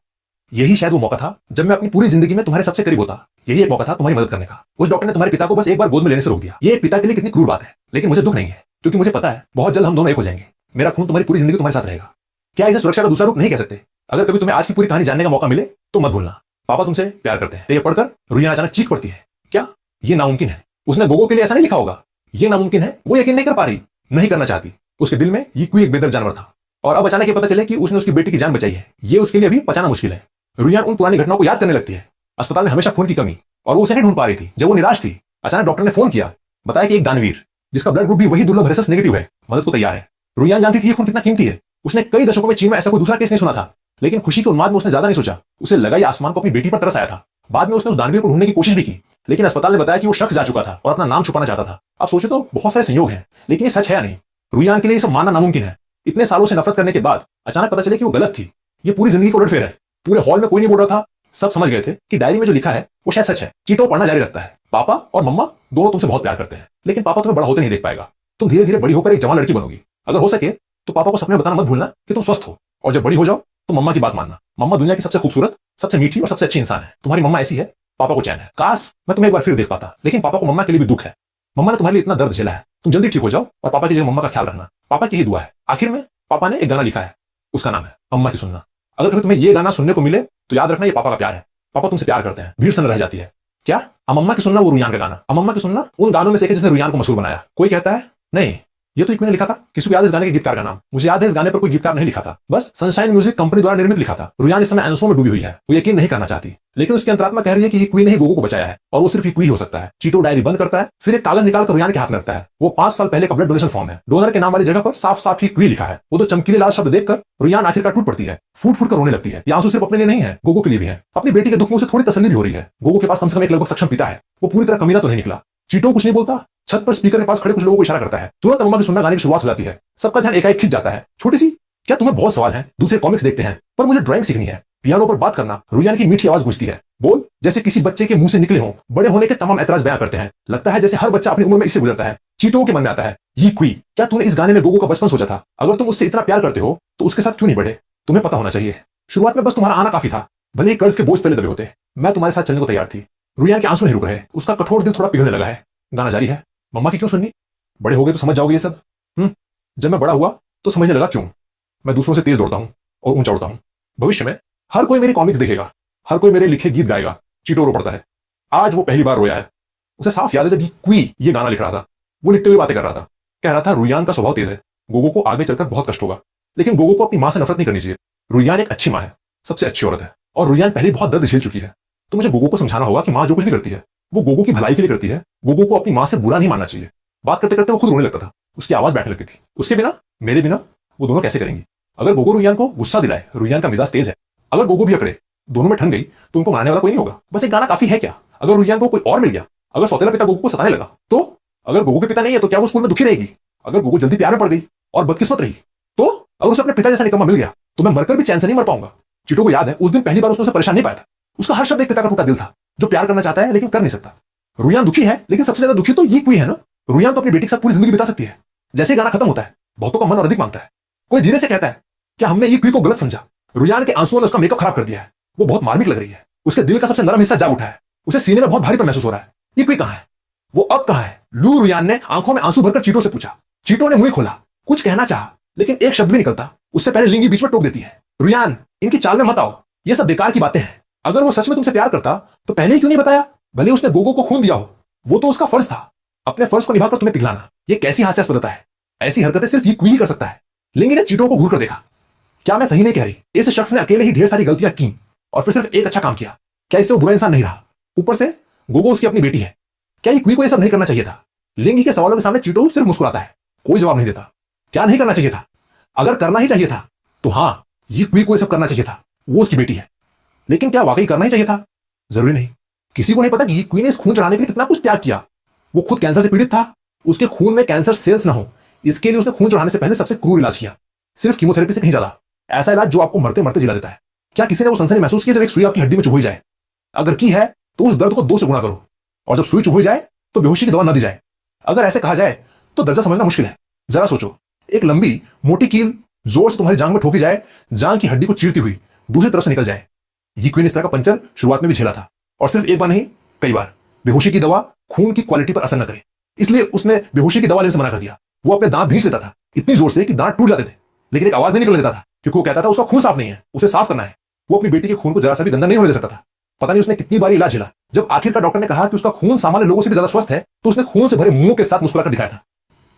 यही शायद वो मौका था जब मैं अपनी पूरी जिंदगी में तुम्हारे सबसे करीब होता। यही एक मौका था तुम्हारी मदद करने का। उस डॉक्टर ने तुम्हारे पिता को बस एक बार गोद में लेने से रोक दिया। ये एक पिता के लिए कितनी क्रूर बात है, लेकिन मुझे दुख नहीं है, क्योंकि मुझे पता है बहुत जल्द हम दोनों एक हो जाएंगे। मेरा खून तुम्हारी पूरी जिंदगी तुम्हारे साथ रहेगा। क्या इसे सुरक्षा का दूसरा रूप नहीं कह सकते? अगर कभी तुम्हें आज की पूरी कहानी जानने का मौका मिले तो मत भूलना, पापा तुमसे प्यार करते हैं। ये पढ़कर रुहियान अचानक चीख पड़ती है, क्या ये नामुमकिन है? उसने गोगो के लिए ऐसा नहीं लिखा होगा। ये नामुमकिन है। वो यकीन नहीं कर पा रही, नहीं करना चाहती। उसके दिल में ये कोई एक बेदर्द जानवर था, और अब अचानक ये पता चले कि उसने उसकी बेटी की जान बचाई है। ये उसके लिए अभी पचाना मुश्किल है। रुहियान उन पुरानी घटनाओं को याद करने लगती है। अस्पताल में हमेशा खून की कमी, और वो उसे नहीं ढूंढ पा रही थी। जब वो निराश थी, अचानक डॉक्टर ने फोन किया, बताया कि एक दानवीर जिसका ब्लड ग्रुप भी वही दुर्लभ एसएस नेगेटिव है, मदद को तैयार है। रुहियान जानती थी ये खून कितना कीमती है। उसने कई दशकों में चीन में ऐसा कोई दूसरा केस नहीं सुना था, लेकिन खुशी के उन्माद में उसने ज्यादा नहीं सोचा। उसे लगा ये आसमान को अपनी बेटी पर तरस आया था। बाद में उसने उस दानवीर को ढूंढने की कोशिश भी की, लेकिन अस्पताल ने बताया कि वो शख्स जा चुका था और अपना नाम छुपाना चाहता था। अब सोचो तो बहुत सारे संयोग हैं, लेकिन ये सच है या नहीं? रुहियान के लिए ये सब मानना नामुमकिन है। इतने सालों से नफरत करने के बाद अचानक पता चले कि वो गलत थी। ये पूरी जिंदगी को उलटफेर है। पूरे हॉल में कोई नहीं बोल रहा था। सब समझ गए थे कि डायरी में जो लिखा है वो शायद सच है। चीटो पढ़ना जारी रखता है। पापा और मम्मा दोनों तुमसे बहुत प्यार करते हैं, लेकिन पापा तुम्हें बड़ा होते नहीं देख पाएगा। तुम धीरे धीरे बड़ी होकर एक जवान लड़की बनोगी। अगर हो सके तो पापा को सपने में बताना मत भूलना कि तुम स्वस्थ हो, और जब बड़ी हो जाओ तो मम्मा की बात मानना। मम्मा दुनिया की सबसे खूबसूरत, सबसे मीठी और सबसे अच्छी इंसान है। तुम्हारी मम्मा ऐसी है, पापा को चैन है। काश मैं तुम्हें एक बार फिर देख पाता, लेकिन पापा को मम्मा के लिए भी दुख है। मम्मा ने तुम्हारे लिए इतना दर्द झेला है, तुम जल्दी ठीक हो जाओ और पापा की जगह मम्मा का ख्याल रखना। पापा की ही दुआ है। आखिर में पापा ने एक गाना लिखा है, उसका नाम है अम्मा की सुनना। अगर कभी तुम्हें ये गाना सुनने को मिले तो याद रखना ये पापा का प्यार है। पापा तुमसे प्यार करते हैं। भीड़ सन रह जाती है। क्या अम्मा की सुनना? वो रुयान का गाना। अम्मा की सुनना उन गानों में से एक जिसने रुयान को मशहूर बनाया। कोई कहता है नहीं, ये तो एक मैंने लिखा था। किसी को याद है इस गाने के गीतकार का नाम? मुझे याद है इस गाने पर कोई गीतकार नहीं लिखा था, बस सनशाइन म्यूजिक कंपनी द्वारा निर्मित लिखा था। रुयान इस समय आंसुओं में डूबी हुई है। वो यकीन नहीं करना चाहती, लेकिन उसकी अंतरात्मा कह रही है कि क्वीन ने ही गोगो को बचाया है और वो सिर्फ क्वी हो सकता है। चीटो डायरी बंद करता है, फिर एक कागज निकालकर रुयान के हाथ में रखता है। वो 5 साल पहले का ब्लड डोनेशन फॉर्म है। डोनर के नाम वाली जगह पर साफ साफ ही क्वी लिखा है। वो तो चमकीले लाल शब्द देखकर रुयान आखिरकार टूट पड़ती है, फूट फूट कर रोने लगती है। ये आंसू सिर्फ अपने लिए नहीं है, गोगो के लिए भी है। अपनी बेटी के दुख में उसे थोड़ी तसल्ली भी हो रही है। गोगो के पास कम से कम एक लगभग सक्षम पिता है। वो पूरी तरह कमीना तो नहीं निकला। चीटो कुछ नहीं बोलता, छत पर स्पीकर के पास खड़े कुछ लोगों को इशारा करता है। तुरंत अम्मा की सुनना गाने की शुरुआत हो जाती है। सबका ध्यान एकाएक खिंच जाता है। छोटी सी, क्या तुम्हें बहुत सवाल है? दूसरे कॉमिक्स देखते हैं, पर मुझे ड्राइंग सीखनी है। पियानो पर बात करना। रुयान की मीठी आवाज गूंजती है। बोल जैसे किसी बच्चे के मुंह से निकले हों। बड़े होने के तमाम ऐतराज बयां करते हैं। लगता है जैसे हर बच्चा अपनी उम्र में इससे गुजरता है। चीटो के मन में आता है, ये क्वी, क्या तूने इस गाने में गोगो का बचपन सोचा था? अगर तुम उससे इतना प्यार करते हो तो उसके साथ क्यों नहीं बढ़े? तुम्हें पता होना चाहिए, शुरुआत में बस तुम्हारा आना काफी था। भले ही कर्ज के बोझ तले दबे होते, मैं तुम्हारे साथ चलने को तैयार थी। रुयान के आंसू नहीं रुक रहे। उसका कठोर दिल थोड़ा पिघलने लगा है। गाना जारी है। मम्मा की क्यों सुननी? बड़े हो गए तो समझ जाओगे ये सब। जब मैं बड़ा हुआ तो समझने लगा क्यों मैं दूसरों से तेज दौड़ता हूं और ऊंचा उड़ता हूं। भविष्य में हर कोई मेरी कॉमिक्स देखेगा, हर कोई मेरे लिखे गीत गाएगा। चीटो रो पड़ता है। आज वो पहली बार रोया है। उसे साफ याद है जब क्वी ये गाना लिख रहा था, वो लिखते हुए बातें कर रहा था। कह रहा था रुयान का स्वभाव तेज है, गोगो को आगे चलकर बहुत कष्ट होगा, लेकिन गोगो को अपनी मां से नफरत नहीं करनी चाहिए। रुयान एक अच्छी मां है, सबसे अच्छी औरत है, और रुयान पहले बहुत दर्द झेल चुकी है। तो मुझे गोगो को समझाना होगा कि मां जो कुछ भी करती है वो गोगो की भलाई के लिए करती है। गोगो को अपनी मां से बुरा नहीं मानना चाहिए। बात करते करते वो खुद रोने लगता था। उसकी आवाज बैठने लगती थी। उसके बिना, मेरे बिना वो दोनों कैसे करेंगी? अगर गोगो रुयान को गुस्सा दिलाए, रुयान का मिजाज तेज है, अगर गोगो भी अकड़े, दोनों में ठन गई तो उनको मारने वाला कोई नहीं होगा। बस एक गाना काफी है क्या? अगर रुयान को कोई और मिल गया, अगर सौतेला पिता गोगो को सताने लगा तो? अगर गोगो के पिता नहीं है तो क्या वो स्कूल में दुखी रहेगी? अगर गोगो जल्दी प्यार में पड़ गई और बदकिस्मत रही तो? अगर उसे अपने पिता जैसा निकम्मा मिल गया तो मैं मरकर भी चैन से नहीं मर पाऊंगा। चीटो को याद है उस दिन पहली बार उसने उसे परेशान नहीं पाया था। उसका हर शब्द एक पिता का टूटा दिल था, जो प्यार करना चाहता है लेकिन कर नहीं सकता। रुयान दुखी है, लेकिन सबसे ज्यादा दुखी तो ये क्वी है ना। रुयान तो अपनी बेटी के साथ पूरी जिंदगी बिता सकती है। जैसे गाना खत्म होता है, बहुतों का मन और अधिक मांगता है। कोई धीरे से कहता है, क्या हमने ये क्वी को गलत समझा? रुयान के आंसुओं ने उसका मेकअप खराब कर दिया है। वो बहुत मार्मिक लग रही है। उसके दिल का सबसे नरम हिस्सा जाग उठा है। उसे सीने में बहुत भारीपन महसूस हो रहा है। ये क्वी कहां है? वो अब कहां है? लू रुयान ने आंखों में आंसू भरकर चीटो से पूछा। चीटो ने मुंह खोला, कुछ कहना चाहा, लेकिन एक शब्द भी निकलता उससे पहले लिंगी बीच में टोक देती है। रुयान, इनकी चाल में मत आओ, ये सब बेकार की बातें हैं। अगर वो सच में तुमसे प्यार करता तो पहले ही क्यों नहीं बताया? भले उसने गोगो को खून दिया हो, वो तो उसका फर्ज था। अपने फर्ज को निभाकर तुम्हें पिघलाना, ये कैसी हास्यास्पदता है? ऐसी हरकतें सिर्फ ये क्वी ही कर सकता है। लिंगी ने चीटो को घूर कर देखा। क्या मैं सही नहीं कह रही? इस शख्स ने अकेले ही ढेर सारी गलतियां की और फिर सिर्फ एक अच्छा काम किया। क्या इससे वो बुरा इंसान नहीं रहा? ऊपर से गोगो उसकी अपनी बेटी है। क्या ये क्वी को यह सब नहीं करना चाहिए था? लिंगी के सवालों के सामने चीटो सिर्फ मुस्कुराता है, कोई जवाब नहीं देता। क्या नहीं करना चाहिए था? अगर करना ही चाहिए था तो हां, ये क्वी को यह सब करना चाहिए था। वो उसकी बेटी है। लेकिन क्या वाकई करना ही चाहिए था? जरूरी नहीं। किसी को नहीं पता कि क्वी ने इस खून चढ़ाने के लिए कितना कुछ त्याग किया। वो खुद कैंसर से पीड़ित था। उसके खून में कैंसर सेल्स ना हो, इसके लिए उसने खून चढ़ाने से पहले सबसे क्रूर इलाज किया, सिर्फ कीमोथेरेपी से कहीं ज्यादा। ऐसा इलाज जो आपको मरते मरते जिला देता है। क्या किसी ने वो सनसनी महसूस की जब एक सुई आपकी हड्डी में चुभ जाए? अगर की है तो उस दर्द को 2 से गुना करो, और जब सुई चुभ जाए तो बेहोशी की दवा न दी जाए। अगर ऐसे कहा जाए तो दर्जा समझना मुश्किल है। जरा सोचो, एक लंबी मोटी कील जोर से तुम्हारी जांग में ठोकी जाए, जांग की हड्डी को चीरती हुई दूसरी तरफ से निकल जाए। ये क्वी ने इस तरह का पंचर शुरुआत में भी झेला था, और सिर्फ एक बार नहीं, कई बार। बेहोशी की दवा खून की क्वालिटी पर असर न करे, इसलिए उसने बेहोशी की दवा लेने से मना कर दिया। वो अपने दांत भींच लेता था, इतनी जोर से कि दांत टूट जाते थे, लेकिन एक आवाज नहीं निकलने देता था, क्योंकि वो कहता था उसका खून साफ नहीं है, उसे साफ करना है। वो अपनी बेटी के खून को जरा सा भी गंदा नहीं होने दे सकता था। पता नहीं उसने कितनी बार इलाज झेला। जब आखिरकार डॉक्टर ने कहा कि उसका खून सामान्य लोगों से भी ज्यादा स्वस्थ है, तो उसने खून से भरे मुंह के साथ मुस्कुराकर दिखाया था।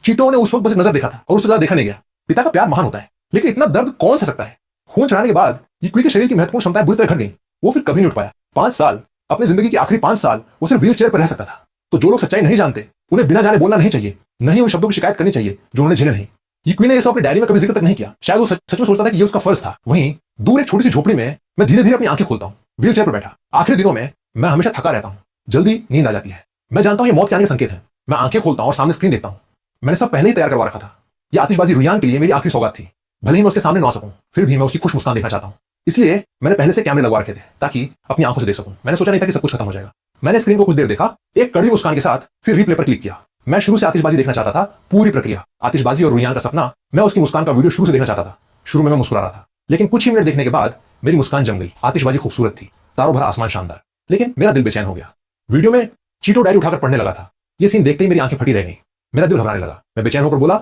चीटो ने उस वक्त बस एक नजर देखा था और उससे ज्यादा देखा नहीं गया। पिता का प्यार महान होता है, लेकिन इतना दर्द कौन सह सकता है? खून चढ़ाने के बाद ये क्वी के शरीर की महत्वपूर्ण क्षमताएं बुरी तरह घट गई। वो फिर कभी नहीं उठ पाया। 5 साल, अपनी जिंदगी के आखिरी 5 साल वो सिर्फ व्हील चेयर पर रह सकता था। तो जो लोग सच्चाई नहीं जानते, उन्हें बिना जाने बोलना नहीं चाहिए, नहीं उन शब्दों की शिकायत करनी चाहिए जो उन्होंने झेले नहीं। ये क्वी ने अपनी डायरी में कभी जिक्र तक नहीं किया। शायद वो सच में सोचता था कि ये उसका फर्ज था। वहीं दूर एक छोटी सी झोपड़ी में मैं धीरे धीरे अपनी आंखें खोलता हूँ, व्हील चेयर पर बैठा। आखिरी दिनों में मैं हमेशा थका रहता हूँ, जल्दी नींद आ जाती है। मैं जानता हूँ ये मौत के आने के संकेत है। मैं आंखें खोलता हूँ और सामने स्क्रीन देखता हूँ। मैंने सब पहले ही तैयार करवा रखा था। ये आतिशबाजी रुयान के लिए मेरी आखिरी सौगात थी। भले ही मैं उसके सामने ना आ सकूं, फिर भी मैं उसकी खुश मुस्कान देखना चाहता हूं। इसलिए मैंने पहले से कैमरे लगवा रखे थे ताकि अपनी आंखों से देख सकूं। मैंने सोचा नहीं था कि सब कुछ खत्म हो जाएगा। मैंने स्क्रीन को कुछ देर देखा, एक कड़वी मुस्कान के साथ फिर रिप्ले पर क्लिक किया। मैं शुरू से आतिशबाजी देखना चाहता था, पूरी प्रक्रिया, आतिशबाजी और रुयान का सपना। मैं उसकी मुस्कान का वीडियो शुरू से देखना चाहता था। शुरू में मैं मुस्कुरा रहा था, लेकिन कुछ ही मिनट देखने के बाद मेरी मुस्कान जम गई। आतिशबाजी खूबसूरत थी, तारों भरा आसमान शानदार, लेकिन मेरा दिल बेचैन हो गया। वीडियो में चीटो डायरी उठाकर पढ़ने लगा था। यह सीन देखते ही मेरी आंखें फटी रह गई। मेरा दिल घबराने लगा। मैं बेचैन होकर बोला,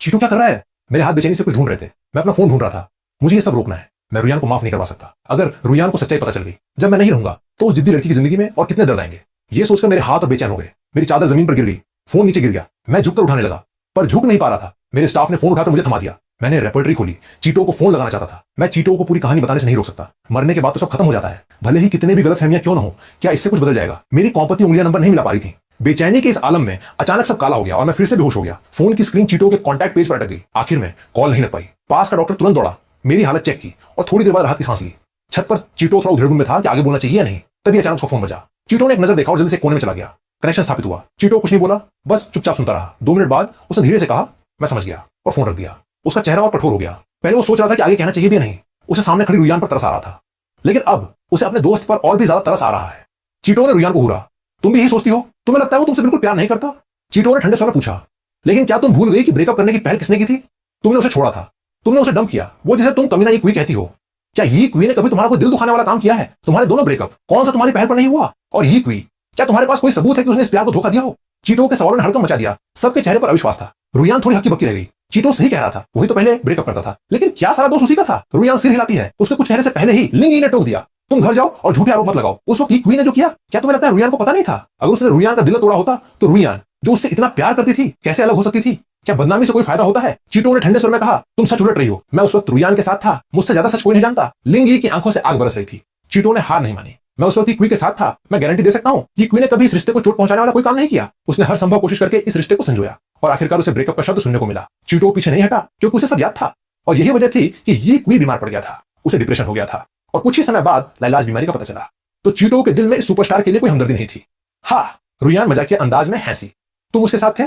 चीटो क्या कर रहा है? मेरे हाथ बेचैनी से कुछ ढूंढ रहे थे। मैं अपना फोन ढूंढ रहा था। मुझे ये सब रोकना है। मैं रुयान को माफ नहीं करवा सकता। अगर रुयान को सच्चाई पता चल गई, जब मैं नहीं रहूंगा, तो उस जिद्दी लड़की की जिंदगी में और कितने दर्द आएंगे। ये सोचकर मेरे हाथ और बेचैन हो गए। मेरी चादर जमीन पर गिर गई, फोन नीचे गिर गया। मैं झुककर उठाने लगा, पर झुक नहीं पा रहा था। मेरे स्टाफ ने फोन उठाकर मुझे थमा दिया। मैंने रेपर्टरी खोली, चीटो को फोन लगाना चाहता था। मैं चीटो को पूरी कहानी बताने से नहीं रोक सकता। मरने के बाद तो सब खत्म हो जाता है, भले ही कितने भी गलतफहमियां क्यों न हो। क्या इससे कुछ बदल जाएगा? मेरी कॉम्पति उंगलियां नंबर नहीं मिला पा रही थी। बेचैनी के इस आलम में अचानक सब काला हो गया और मैं फिर से बेहोश हो गया। फोन की स्क्रीन चीटो के कॉन्टैक्ट पेज पर अटक गई। आखिर में कॉल नहीं लग पाई। पास का डॉक्टर तुरंत दौड़ा, मेरी हालत चेक की और थोड़ी देर बाद राहत की सांस ली। छत पर चीटो थोड़ा उधेड़ में था कि आगे बोलना चाहिए या नहीं। तभी अचानक उसका फोन बजा। चीटो ने एक नजर देखा और जल्दी से कोने में चला गया। कनेक्शन स्थापित हुआ। चीटो कुछ नहीं बोला, बस चुपचाप सुनता रहा। 2 मिनट बाद उसने धीरे से कहा, मैं समझ गया, और फोन रख दिया। उसका चेहरा और कठोर हो गया। पहले वो सोच रहा था कि आगे कहना चाहिए भी नहीं। उसे सामने खड़ी रुयान पर तरस आ रहा था, लेकिन अब उसे अपने दोस्त पर और भी ज्यादा तरस आ रहा है। चीटो ने रुयान को घूरा, तुम भी यही सोचती हो? तुम्हें लगता है वो तुमसे बिल्कुल प्यार नहीं करता? चीटो ने ठंडे स्वर में पूछा, लेकिन क्या तुम भूल गई कि ब्रेकअप करने की पहल किसने की थी? तुमने उसे छोड़ा था, तुमने उसे डंप किया। वो जिसे तुम कमीना ये क्वी कहती हो। क्या ये क्वी ने कभी तुम्हारा कोई दिल दुखाने वाला काम किया है? तुम्हारे दोनों ब्रेकअप कौन सा तुम्हारी पहल पर नहीं हुआ? और ये क्वी, क्या तुम्हारे पास कोई सबूत है कि उसने इस प्यार को धोखा दिया हो? चीटो के सवालों ने हड़कंप मचा दिया। सबके चेहरे पर अविश्वास था। रुयान थोड़ी हक्की बक्की रह गई। चीटो सही कह रहा था, वही तो पहले ब्रेकअप करता था, लेकिन क्या सारा दोष उसी का था? रुयान सिर हिलाती है। उसके कुछ कहने से पहले ही लिंगी ने टोक दिया, तुम घर जाओ और झूठे आरोप मत लगाओ। उस वक्त क्वी ने जो किया, क्या तुम्हें लगता है रुयान को पता नहीं था? अगर उसने रुयान का दिल तोड़ा होता, तो रुयान जो उससे इतना प्यार करती थी, कैसे अलग हो सकती थी? क्या बदनामी से कोई फायदा होता है? चीटो ने ठंडे स्वर में कहा, तुम सच उलट रही हो। मैं उस वक्त रुयान के साथ था, मुझसे ज्यादा सच कोई नहीं जानता। लिंगी की आंखों से आग बरस रही थी। चीटो ने हार नहीं मानी। मैं उस वक्त क्वी के साथ था। मैं गारंटी दे सकता हूं कि क्वी ने कभी इस रिश्ते को चोट पहुंचाने वाला कोई काम नहीं किया। उसने हर संभव कोशिश करके इस रिश्ते को संजोया और आखिरकार उसे ब्रेकअप का शब्द सुनने को मिला। चीटो पीछे नहीं हटा, क्योंकि उसे सब याद था। और यही वजह थी कि ये क्वी बीमार पड़ गया था, उसे डिप्रेशन हो गया था, और कुछ ही समय बाद लाइलाज बीमारी का पता चला। तो चीटो के दिल में इस सुपरस्टार के लिए कोई हमदर्दी नहीं थी। हाँ, रुयान मजाकिया अंदाज में हंसी। तुम उसके साथ थे?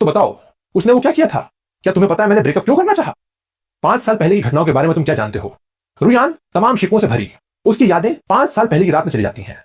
तो बताओ, उसने वो क्या किया था? क्या तुम्हें पता है मैंने ब्रेकअप क्यों करना चाहा? 5 साल पहले की घटनाओं के बारे में तुम क्या जानते हो? रुयान तमाम शिकवों से भरी, उसकी यादें 5 साल पहले की रात में चली जाती हैं।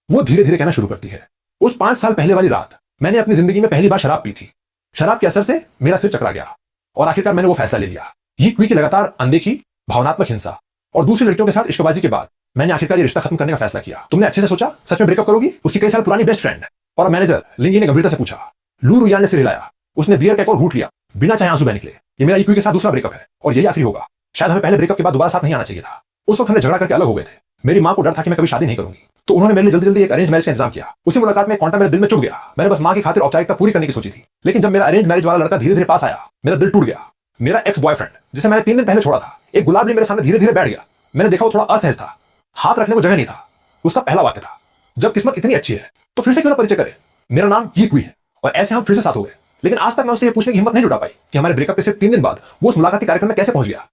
वो धीरे धीरे कहना शुरू करती है, उस 5 साल पहले वाली रात मैंने अपनी जिंदगी में पहली बार शराब पी थी। शराब के असर से मेरा सिर चकरा गया और आखिरकार मैंने वो फैसला ले लिया। ये क्वी की लगातार अनदेखी, भावनात्मक हिंसा और दूसरी लड़कियों के साथ इश्कबाजी के बाद मैंने आखिरकार ये रिश्ता खत्म करने का फैसला किया। तुमने अच्छे से सोचा? सच में ब्रेकअप करोगी? उसकी कई साल पुरानी बेस्ट फ्रेंड और मैनेजर लिंगी ने गंभीरता से पूछा। लू रुयान ने सिर हिलाया। उसने बियर का एक और घूंट लिया, बिना चाहे आंसू बह निकले। ये मेरा क्वी के साथ दूसरा ब्रेकअप है और यही आखिरी होगा। शायद हमें पहले ब्रेकअप के बाद दोबारा साथ नहीं आना चाहिए था। उस वक्त हमने झगड़ा करके अलग हो गए थे। मेरी मां को डर था कि मैं कभी शादी नहीं करूंगी, तो उन्होंने मेरे लिए जल्दी जल्दी एक अरेंज मैरिज का इंतजाम किया। उसी मुलाकात में कांटा मेरे दिल में चुभ गया। मैंने बस मां की खातिर औपचारिकता पूरी करने की सोची थी, लेकिन जब मेरा अरेंज मैरिज वाला लड़का धीरे धीरे पास आया, मेरा दिल टूट गया। मेरा एक्स बॉयफ्रेंड, जिसे मैंने 3 दिन पहले छोड़ा था, एक गुलाब मेरे सामने धीरे धीरे बैठ गया। मैंने देखा वो थोड़ा असहज था, हाथ रखने को जगह नहीं था। उसका पहला वाक्य था, जब किस्मत इतनी अच्छी है तो फिर से क्यों ना परिचय करे। मेरा नाम ये क्वी है। और ऐसे हम फिर से साथ हो गए। लेकिन आज तक मैं उससे ये पूछने की हिम्मत नहीं जुटा पाई कि हमारे ब्रेकअप के सिर्फ 3 दिन बाद वो उस मुलाकाती कार्यक्रम में कैसे पहुंच गया।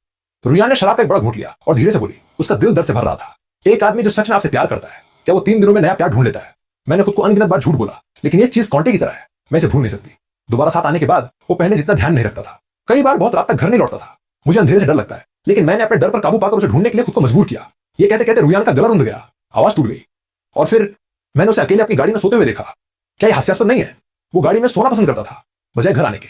रुयान ने शराब का एक बड़ा घूंट लिया और धीरे से बोली। उसका दिल दर्द से भर रहा था। एक आदमी जो सच में आपसे प्यार करता है, क्या वो 3 दिनों में नया प्यार ढूंढ लेता है? मैंने खुद को अनगिनत बार झूठ बोला, लेकिन ये चीज कांटे की तरह है, मैं इसे भूल नहीं सकती। दोबारा साथ आने के बाद वो पहले जितना ध्यान नहीं रखता था। कई बार बहुत रात तक घर नहीं लौटता था। मुझे अंधेरे से डर लगता है, लेकिन मैंने अपने डर पर काबू पाकर उसे ढूंढने के लिए खुद को मजबूर किया। ये कहते कहते रुयान का गला रुंध गया, आवाज टूट गई और फिर मैंने उसे अकेले अपनी गाड़ी में सोते हुए देखा। क्या ये हास्यास्पद नहीं है? वो गाड़ी में सोना पसंद करता था बजाय घर आने के।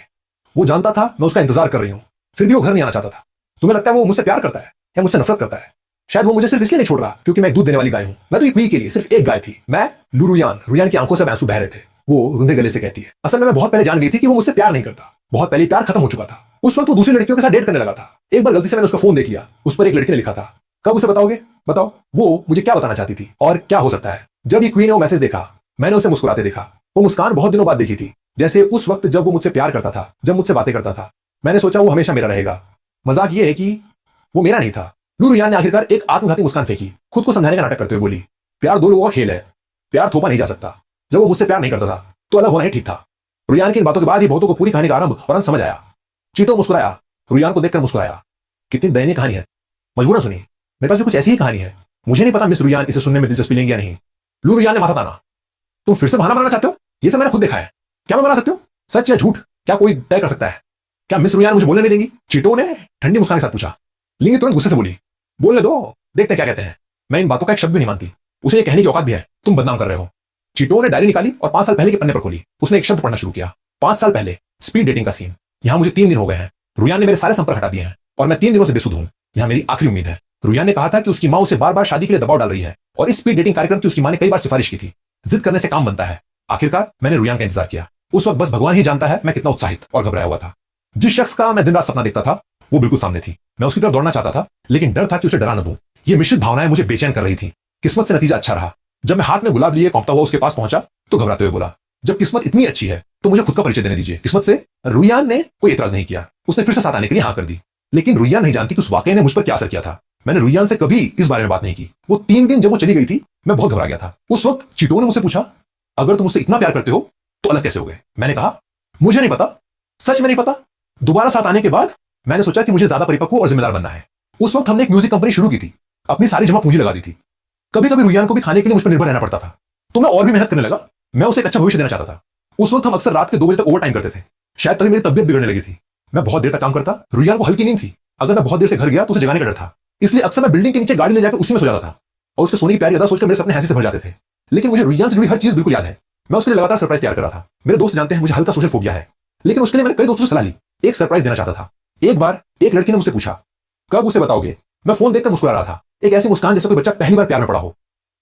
वो जानता था मैं उसका इंतजार कर रही हूं, फिर भी वो घर नहीं आना चाहता था। तुम्हें लगता है वो मुझसे प्यार करता है या मुझसे नफरत करता है? शायद वो मुझे सिर्फ इसलिए नहीं छोड़ रहा क्योंकि मैं एक दूध देने वाली गाय हूं। मैं तो एक क्वी के लिए सिर्फ एक गाय थी। मैं लू रुयान की आंखों से आंसू बह रहे थे। वो रुंधे गले से कहती है, असल में मैं बहुत पहले जान गई थी कि वो मुझसे प्यार नहीं करता। बहुत पहले प्यार खत्म हो चुका था। उस वक्त वो दूसरी लड़कियों के साथ डेट करने लगा था। एक बार गलती से मैंने उसका फोन देख लिया, उस पर एक लड़की ने लिखा था, कब उसे बताओगे? बताओ वो मुझे क्या बताना चाहती थी और क्या हो सकता है। जब ये क्वी ने वो मैसेज देखा, मैंने उसे मुस्कुराते देखा। वो मुस्कान बहुत दिनों बाद देखी थी, जैसे उस वक्त जब वो मुझसे प्यार करता था, जब मुझसे बातें करता था। मैंने सोचा वो हमेशा मेरा रहेगा। मजाक ये है कि वो मेरा नहीं था। लू रुयान ने आखिरकार एक आत्मघाती मुस्कान फेंकी, खुद को समझाने का नाटक करते हुए बोली, प्यार 2 लोगों का खेल है, प्यार थोपा नहीं जा सकता। जब वो मुझसे प्यार नहीं करता था तो अलग होना ही ठीक था। रुयान की इन बातों के बाद ही बहुतों को पूरी कहानी का आरंभ और अंत समझ आया। चीटो मुस्कुराया, रुयान को देखकर मुस्कुराया। कितनी दयनीय कहानी है, मजबूरन सुनिए। मेरे पास भी कुछ ऐसी ही कहानी है। मुझे नहीं पता मिस रुयान इसे सुनने में दिलचस्पी लेंगे या नहीं। लू रुयान ने माथा ताना, तुम फिर से बहाना बनाना चाहते हो? ये सब मैंने खुद देखा है। क्या मैं बना सकती हूँ? सच या झूठ क्या कोई तय कर सकता है? क्या मिस रुयान मुझे बोलने नहीं देंगी? चीटो ने ठंडी मुस्कान के साथ पूछा। लिंगी तुरंत गुस्से से बोली, बोलने दो, देखते क्या कहते हैं। मैं इन बातों का एक शब्द भी नहीं मानती। उसे ये कहने की औकात भी है, तुम बदनाम कर रहे हो। चीटो ने डायरी निकाली और 5 साल पहले के पन्ने पर खोली। उसने एक शब्द पढ़ना शुरू किया, 5 साल पहले, स्पीड डेटिंग का सीन। यहां मुझे 3 दिन हो गए हैं। रुयान ने मेरे सारे संपर्क हटा दिए हैं और मैं 3 दिनों से बेसुध हूं। यहां मेरी आखिरी उम्मीद है। रुयान ने कहा था कि उसकी मां उसे बार बार शादी के लिए दबाव डाल रही है और इस स्पीड डेटिंग कार्यक्रम की उसकी मां ने कई बार सिफारिश की थी। जिद करने से काम बनता है। आखिरकार मैंने रुयान का इंतजार किया। उस वक्त बस भगवान ही जानता है मैं कितना उत्साहित और घबराया हुआ था। जिस शख्स का मैं दिन रात सपना देखता था वो बिल्कुल सामने थी। मैं उसकी तरफ दौड़ना चाहता था, लेकिन डर था कि उसे डरा न दूं। ये मिश्रित भावनाएं मुझे बेचैन कर रही थी। किस्मत से नतीजा अच्छा रहा। जब मैं हाथ में गुलाब लिए कौंपता हुआ उसके पास पहुंचा तो घबराते हुए बोला, जब किस्मत इतनी अच्छी है तो मुझे खुद का परिचय देने दीजिए। किस्मत से रुयान ने कोई एतराज नहीं किया। उसने फिर से साथ आने के लिए हाँ कर दी। लेकिन रुयान नहीं जानती कि उस वाकये ने मुझ पर क्या असर किया था। मैंने रुयान से कभी इस बारे में बात नहीं की। वो 3 दिन जब वो चली गई थी मैं बहुत घबरा गया था। उस वक्त चीटो ने मुझसे पूछा, अगर तुम मुझसे इतना प्यार करते हो तो अलग कैसे हो गए? मैंने कहा, मुझे नहीं पता, सच में नहीं पता। दोबारा साथ आने के बाद मैंने सोचा कि मुझे ज्यादा परिपक्व और जिम्मेदार बनना है। उस वक्त हमने एक म्यूजिक कंपनी शुरू की थी। अपनी सारी जमा पूंजी लगा दी थी। कभी कभी रुयान को भी खाने के लिए मुझ पर निर्भर रहना पड़ता था, तो मैं और भी मेहनत करने लगा। मैं उसे एक अच्छा भविष्य देना चाहता था। उस वक्त हम अक्सर रात के 2 बजे तक ओवर टाइम करते थे। शायद तभी मेरी तबियत बिगड़ने लगी थी। मैं बहुत देर तक काम करता। रुयान को हल्की नींद थी। अगर मैं बहुत देर से घर गया तो उसे जगाने का डर था, इसलिए अक्सर मैं बिल्डिंग के नीचे गाड़ी ले जाकर उसी में सो जाता था और उसके सोने की प्यारी अदा सोचकर मेरे सपने हंसी से भर जाते थे। लेकिन मुझे रुयान से जुड़ी हर चीज बिल्कुल याद है। मैं उसके लिए लगातार सरप्राइज तैयार कर रहा था। मेरे दोस्त जानते हैं मुझे हल्का सोशल फोबिया है, लेकिन उसके लिए मैंने कई दोस्तों से सलाह ली। एक सरप्राइज देना चाहता था। एक बार एक लड़की ने मुझसे पूछा, कब उसे बताओगे? मैं फोन देखकर मुस्कुरा रहा था, एक ऐसी मुस्कान जैसे कोई बच्चा पहली बार प्यार में पड़ा हो।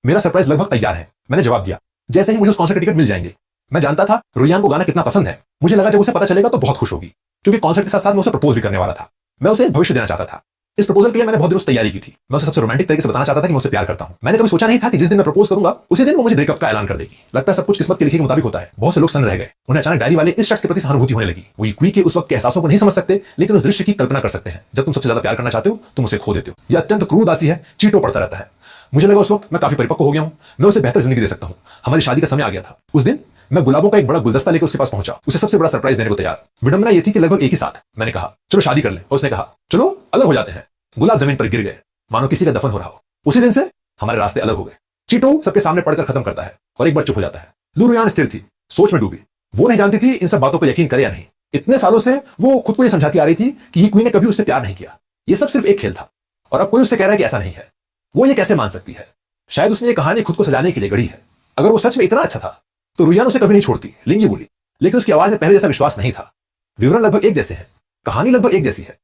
मेरा सरप्राइज लगभग तैयार है, मैंने जवाब दिया, जैसे ही मुझे उस कॉन्सर्ट के टिकट मिल जाएंगे। मैं जानता था रुयान को गाना कितना पसंद है। मुझे लगा जब उसे पता चलेगा तो बहुत खुश होगी, क्योंकि कॉन्सर्ट के साथ साथ मैं उसे प्रपोज भी करने वाला था। मैं उसे भविष्य देना चाहता था। इस प्रपोजल के लिए मैंने बहुत देर तैयारी की थी। मैं उसे सबसे रोमांटिक तरीके से बताना चाहता था कि मैं उसे प्यार करता हूं। मैंने कभी सोचा नहीं था कि जिस दिन मैं प्रपोज करूंगा उसी दिन वो मुझे ब्रेकअप का ऐलान कर देगी। लगता है सब कुछ किस्मत के लिखे के मुताबिक होता है। बहुत से लोग सन्न रह गए। उन्हें अचानक डायरी वाले इस शख्स के प्रति सहानुभूति होने लगी। वो क्वी के उस वक्त के एहसासों को नहीं समझ सकते, लेकिन उस दृश्य की कल्पना कर सकते हैं। जब तुम सबसे ज्यादा प्यार करना चाहते हो तुम उसे खो देते हो। यह अत्यंत क्रूर दासी है। चीटो पड़ता रहता है। मुझे लगा उस वक्त मैं काफी परिपक्व हो गया हूं। मैं उसे बेहतर जिंदगी दे सकता हूं। हमारी शादी का समय आ गया था। उस दिन मैं गुलाबों का एक बड़ा गुलदस्ता लेकर उसके पास पहुंचा, उसे सबसे बड़ा सरप्राइज देने को तैयार। विडंबना यह थी कि लगभग एक ही साथ मैंने कहा, चलो शादी कर ले। उसने कहा, चलो अलग हो जाते हैं। गुलाब जमीन पर गिर गए, मानो किसी का दफन हो रहा हो। उसी दिन से हमारे रास्ते अलग हो गए। चीटो सबके सामने पढ़कर खत्म करता है और एक बार चुप हो जाता है। रुयान स्थिर थी, सोच में डूबी। वो नहीं जानती थी इन सब बातों पर यकीन करे या नहीं। इतने सालों से वो खुद को यह समझाती आ रही थी कि क्वीन ने कभी उससे प्यार नहीं किया। ये सब सिर्फ एक खेल था और अब कोई उससे कह रहा है कि ऐसा नहीं है। वो ये कैसे मान सकती है? शायद उसने ये कहानी खुद को सजाने के लिए गढ़ी है। अगर वो सच में इतना अच्छा था तो रुयान उसे कभी नहीं छोड़ती। लिंगी बोली, लेकिन उसकी आवाज में पहले जैसा विश्वास नहीं था। विवरण लगभग एक जैसे हैं, कहानी लगभग एक जैसी है।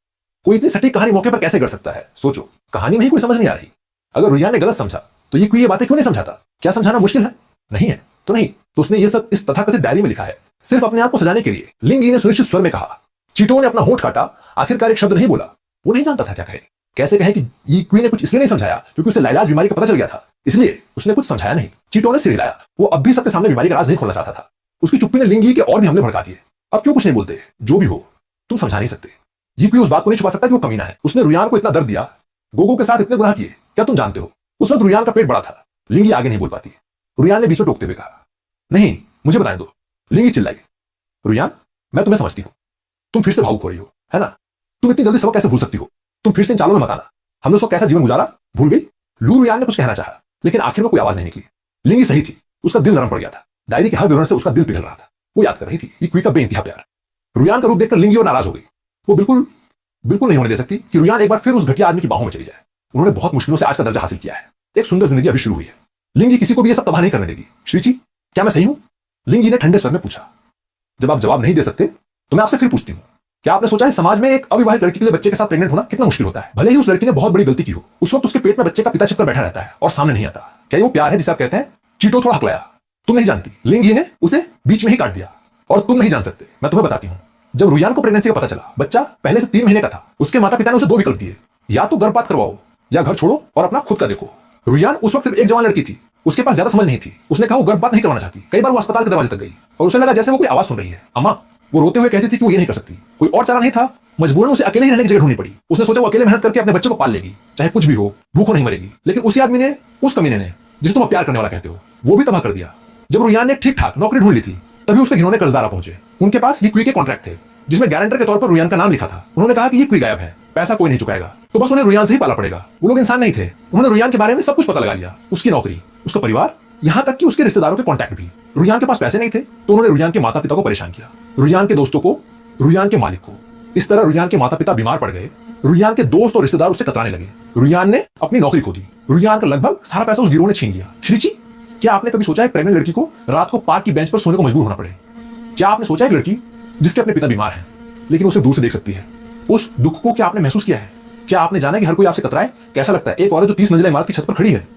कोई इतनी सटीक कहानी मौके पर कैसे कर सकता है? सोचो, कहानी में ही कोई समझ नहीं आ रही। अगर रुयान ने गलत समझा तो ये बातें क्यों नहीं समझाता? क्या समझाना मुश्किल है? नहीं है तो नहीं। तो उसने ये सब इस तथाकथित डायरी में लिखा है सिर्फ अपने आप को सजाने के लिए। लिंगी ने सुनिश्चित स्वर में कहा। चीटो ने अपना होंठ काटा, आखिरकार एक शब्द नहीं बोला। वो नहीं जानता था क्या कहे। कैसे कहे कि ये क्वीन ने कुछ इसलिए नहीं समझाया क्योंकि उसे लाइलाज बीमारी का पता चल गया था, इसलिए उसने कुछ समझाया नहीं। चीटो ने सिर हिलाया। वो अब भी सबके सामने बीमारी का राज नहीं खोलना चाहता था। उसकी चुप्पी ने लिंगी के और भी हमले भड़का दिए। अब क्यों कुछ नहीं बोलते? जो भी हो, तुम समझा नहीं सकते। ये कोई उस बात को नहीं छुपा सकता कि वो कमीना है। उसने रुयान को इतना दर्द दिया, गोगो के साथ इतने गुनाह किए। क्या तुम जानते हो उस वक्त रुयान का पेट बड़ा था। लिंगी आगे नहीं बोल पाती। रुयान ने बीच में टोकते हुए कहा, नहीं मुझे बताने दो। लिंगी चिल्लाई, रुयान मैं तुम्हें समझती हूं। तुम फिर से भावुक हो रही हो, है ना? तुम इतनी जल्दी सबक कैसे भूल सकती हो? तुम फिर से इन चालों में मत आना। हमने उसको कैसा जीवन गुजारा भूल गई? रुयान ने कुछ कहना चाहा, लेकिन आखिर में कोई आवाज नहीं निकली। लिंगी सही थी, उसका दिल नरम पड़ गया था। डायरी के हर विवरण से उसका दिल पिघल रहा था। वो याद कर रही थी ये क्वी का बेइंतहा प्यार। रुयान का रूप देखकर लिंगी और नाराज हो गई। वो बिल्कुल नहीं होने दे सकती कि रुयान एक बार फिर उस घटिया आदमी की बाहों में चली जाए। उन्होंने बहुत मुश्किलों से आज का दर्जा हासिल किया है। एक सुंदर जिंदगी अभी शुरू हुई है। लिंगी किसी को भी ये सब तबाह नहीं करने देगी। श्रीची, क्या मैं सही हूं? लिंगी ने ठंडे स्वर में पूछा। जब आप जवाब नहीं दे सकते तो मैं आपसे फिर पूछती हूं, क्या आपने सोचा है समाज में एक अविवाहित लड़की के लिए बच्चे के साथ प्रेग्नेंट होना कितना मुश्किल होता है? भले ही उस लड़की ने बहुत बड़ी गलती की हो, उस वक्त उसके पेट में बच्चे का पिता छिपकर बैठा रहता है और सामने नहीं आता। क्या वो प्यार है जिसे आप कहते हैं? चीटो थोड़ा हकलाया। तुम नहीं जानती। लिंगी ने उसे बीच में ही काट दिया। और तुम नहीं जान सकते, मैं तुम्हें बताती हूं। जब रुयान को प्रेगनेंसी का पता चला, बच्चा पहले से 3 महीने का था। उसके माता पिता ने उसे 2 विकल्प दिए, या तो गर्भपात करवाओ या घर छोड़ो और अपना खुद का देखो। रुयान उस वक्त सिर्फ एक जवान लड़की थी, उसके पास ज्यादा समझ नहीं थी। उसने कहा वो गर्भपात नहीं करवाना चाहती। कई बार वो अस्पताल के दरवाजे तक गई और उसे लगा जैसे वो कोई आवाज सुन रही है। अम्मा, वो रोते हुए कहती थी कि वो ये नहीं कर सकती। कोई और चारा नहीं था। मजबूरन उसे अकेले ही रहने की जगह ढूंढनी पड़ी। उसने सोचा वो अकेले मेहनत करके अपने बच्चे को पाल लेगी, चाहे कुछ भी हो, भूखों नहीं मरेगी। लेकिन उसी आदमी ने, उस कमीने ने, जिसे तुम प्यार करने वाला कहते हो, वो भी तबाह कर दिया। जब रुयान ने ठीक ठाक नौकरी ढूंढ ली थी, तभी उसके घिनौने कर्जदार पहुंचे। उनके पास ये क्वी के कॉन्ट्रैक्ट थे, जिसमें गारंटर के तौर पर रुयान का नाम लिखा था। उन्होंने कहा कि ये क्वी गायब है, पैसा कोई नहीं चुकाएगा, तो बस उन्हें रुयान से ही पाला पड़ेगा। वो लोग इंसान नहीं थे। उन्होंने रुयान के बारे में सब कुछ पता लगा लिया, उसकी नौकरी, उसका परिवार, यहां तक कि उसके रिश्तेदारों के कॉन्टैक्ट भी। रुयान के पास पैसे नहीं थे तो उन्होंने रुयान के माता पिता को परेशान किया, रुयान के दोस्तों को, रुयान के मालिक को। इस तरह रुयान के माता पिता बीमार पड़ गए। रुयान के दोस्त और रिश्तेदार उससे कतराने लगे। रुयान ने अपनी नौकरी खो दी। रुयान का लगभग सारा पैसा उस गिरोह ने छीन लिया। श्रीची, क्या आपने कभी सोचा है प्रेग्नेंट लड़की को रात को पार्क की बेंच पर सोने को मजबूर होना पड़े? क्या आपने सोचा है एक लड़की जिसके अपने पिता बीमार हैं लेकिन उसे दूर से देख सकती है, उस दुख को क्या आपने महसूस किया है? क्या आपने जाना कि हर कोई आपसे कतराए? कैसा लगता है एक औरत जो 30 मंजिला इमारत की छत पर खड़ी है?